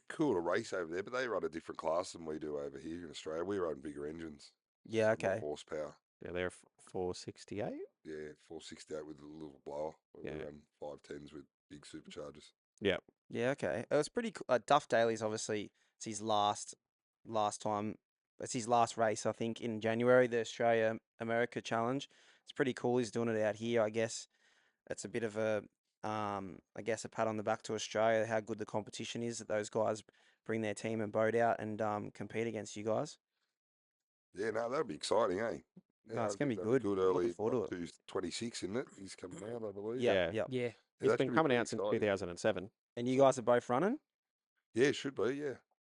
cool to race over there, but they run a different class than we do over here in Australia. We run bigger engines. Yeah, so more okay. horsepower. Yeah, they're 468. Yeah, 468 with a little blower. We Yeah. run 510s with big superchargers. Yeah, okay. It was pretty cool. Duff Daly's obviously, it's his last time. It's his last race, I think, in January, the Australia America Challenge. It's pretty cool. He's doing it out here. I guess it's a bit of a, I guess a pat on the back to Australia, how good the competition is that those guys bring their team and boat out and compete against you guys. Yeah, no, that'll be exciting, eh? No, it's I gonna think be that'll good. Good Looking early. forward to it. 26, isn't it? He's coming out, I believe. Yeah, Yeah. Yeah. It's that been should be coming pretty out since exciting. 2007. And you guys are both running? Yeah, should be. Yeah,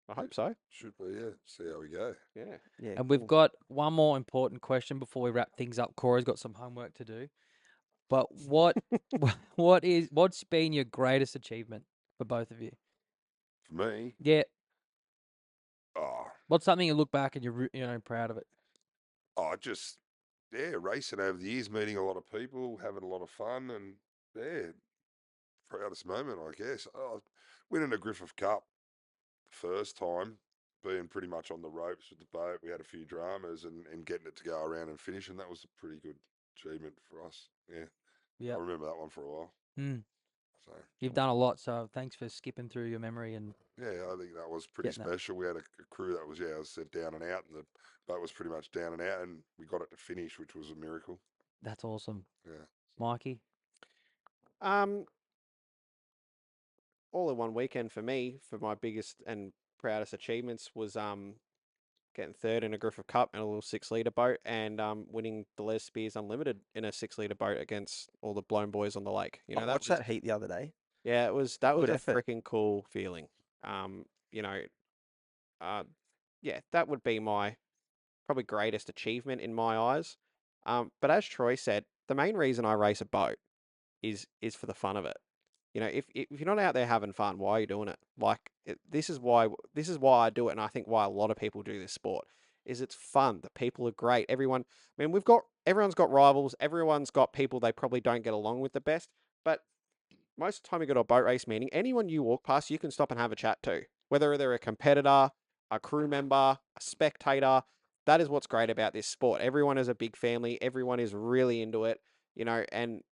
I hope so. should be. Yeah, see how we go. Yeah. Yeah. And we've cool. got one more important question before we wrap things up. Corey's got some homework to do. But what's been your greatest achievement for both of you? For me, Yeah. oh, What's something you look back and you're proud of it? just racing over the years, meeting a lot of people, having a lot of fun, and proudest moment, I guess. Oh, winning a Griffith Cup first time, being pretty much on the ropes with the boat. We had a few dramas and getting it to go around and finish, and that was a pretty good achievement for us. Yeah, Yeah. I remember that one for a while. Mm. So You've done a lot, so thanks for skipping through your memory and yeah, I think that was pretty Getting that. special. We had a crew that was, as I said, down and out, and the boat was pretty much down and out, and we got it to finish, which was a miracle. that's awesome. Yeah. Mikey? All in one weekend for me, for my biggest and proudest achievements was getting third in a Griffith Cup in a little 6-litre boat and winning the Les Spears Unlimited in a 6-litre boat against all the blown boys on the lake. You know, I that watched was, that heat the other day. yeah, that was Good a effort. freaking cool feeling. Yeah, that would be my probably greatest achievement in my eyes. But as Troy said, the main reason I race a boat is for the fun of it. You know, if you're not out there having fun, why are you doing it? Like this is why I do it, and I think why a lot of people do this sport is it's fun. The people are great. Everyone's got rivals. Everyone's got people they probably don't get along with the best. But most of the time you go to a boat race meeting, anyone you walk past, you can stop and have a chat to. Whether they're a competitor, a crew member, a spectator, that is what's great about this sport. Everyone is a big family. Everyone is really into it. And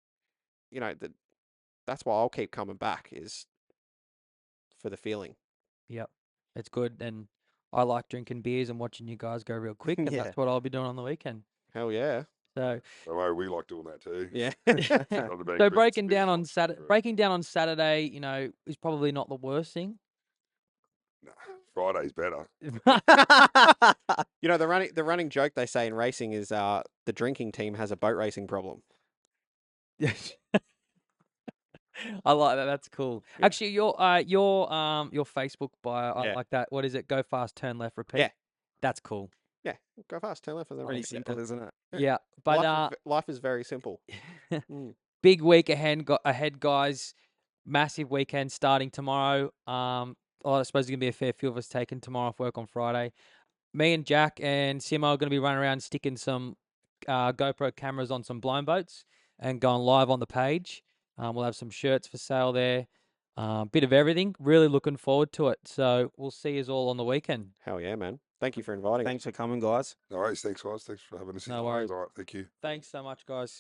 that's why I'll keep coming back is for the feeling. Yep. It's good. And I like drinking beers and watching you guys go real quick. And Yeah. that's what I'll be doing on the weekend. Hell yeah. So Don't worry, we like doing that too. Yeah. Not a big so Griffith breaking Spears down on one. Saturday, is probably not the worst thing. Nah, Friday's better. The running joke they say in racing is the drinking team has a boat racing problem. I like that. That's cool. Yeah. Actually, your Facebook bio, I Yeah. like that. What is it? Go fast, turn left, repeat. Yeah. That's cool. Yeah, go fast, turn left, and then Pretty repeat it. simple, isn't it? Yeah. Yeah, but Life is very simple. big week ahead, guys. Massive weekend starting tomorrow. I suppose there's gonna be a fair few of us taking tomorrow off work on Friday. Me and Jack and Simo are gonna be running around sticking some GoPro cameras on some blind boats and going live on the page. We'll have some shirts for sale there. Bit of everything. Really looking forward to it. So we'll see you all on the weekend. Hell yeah, man. Thank you for inviting us. Thanks for coming, guys. No worries. Thanks, guys. Thanks for having us. No in. worries. All right. Thank you. Thanks so much, guys.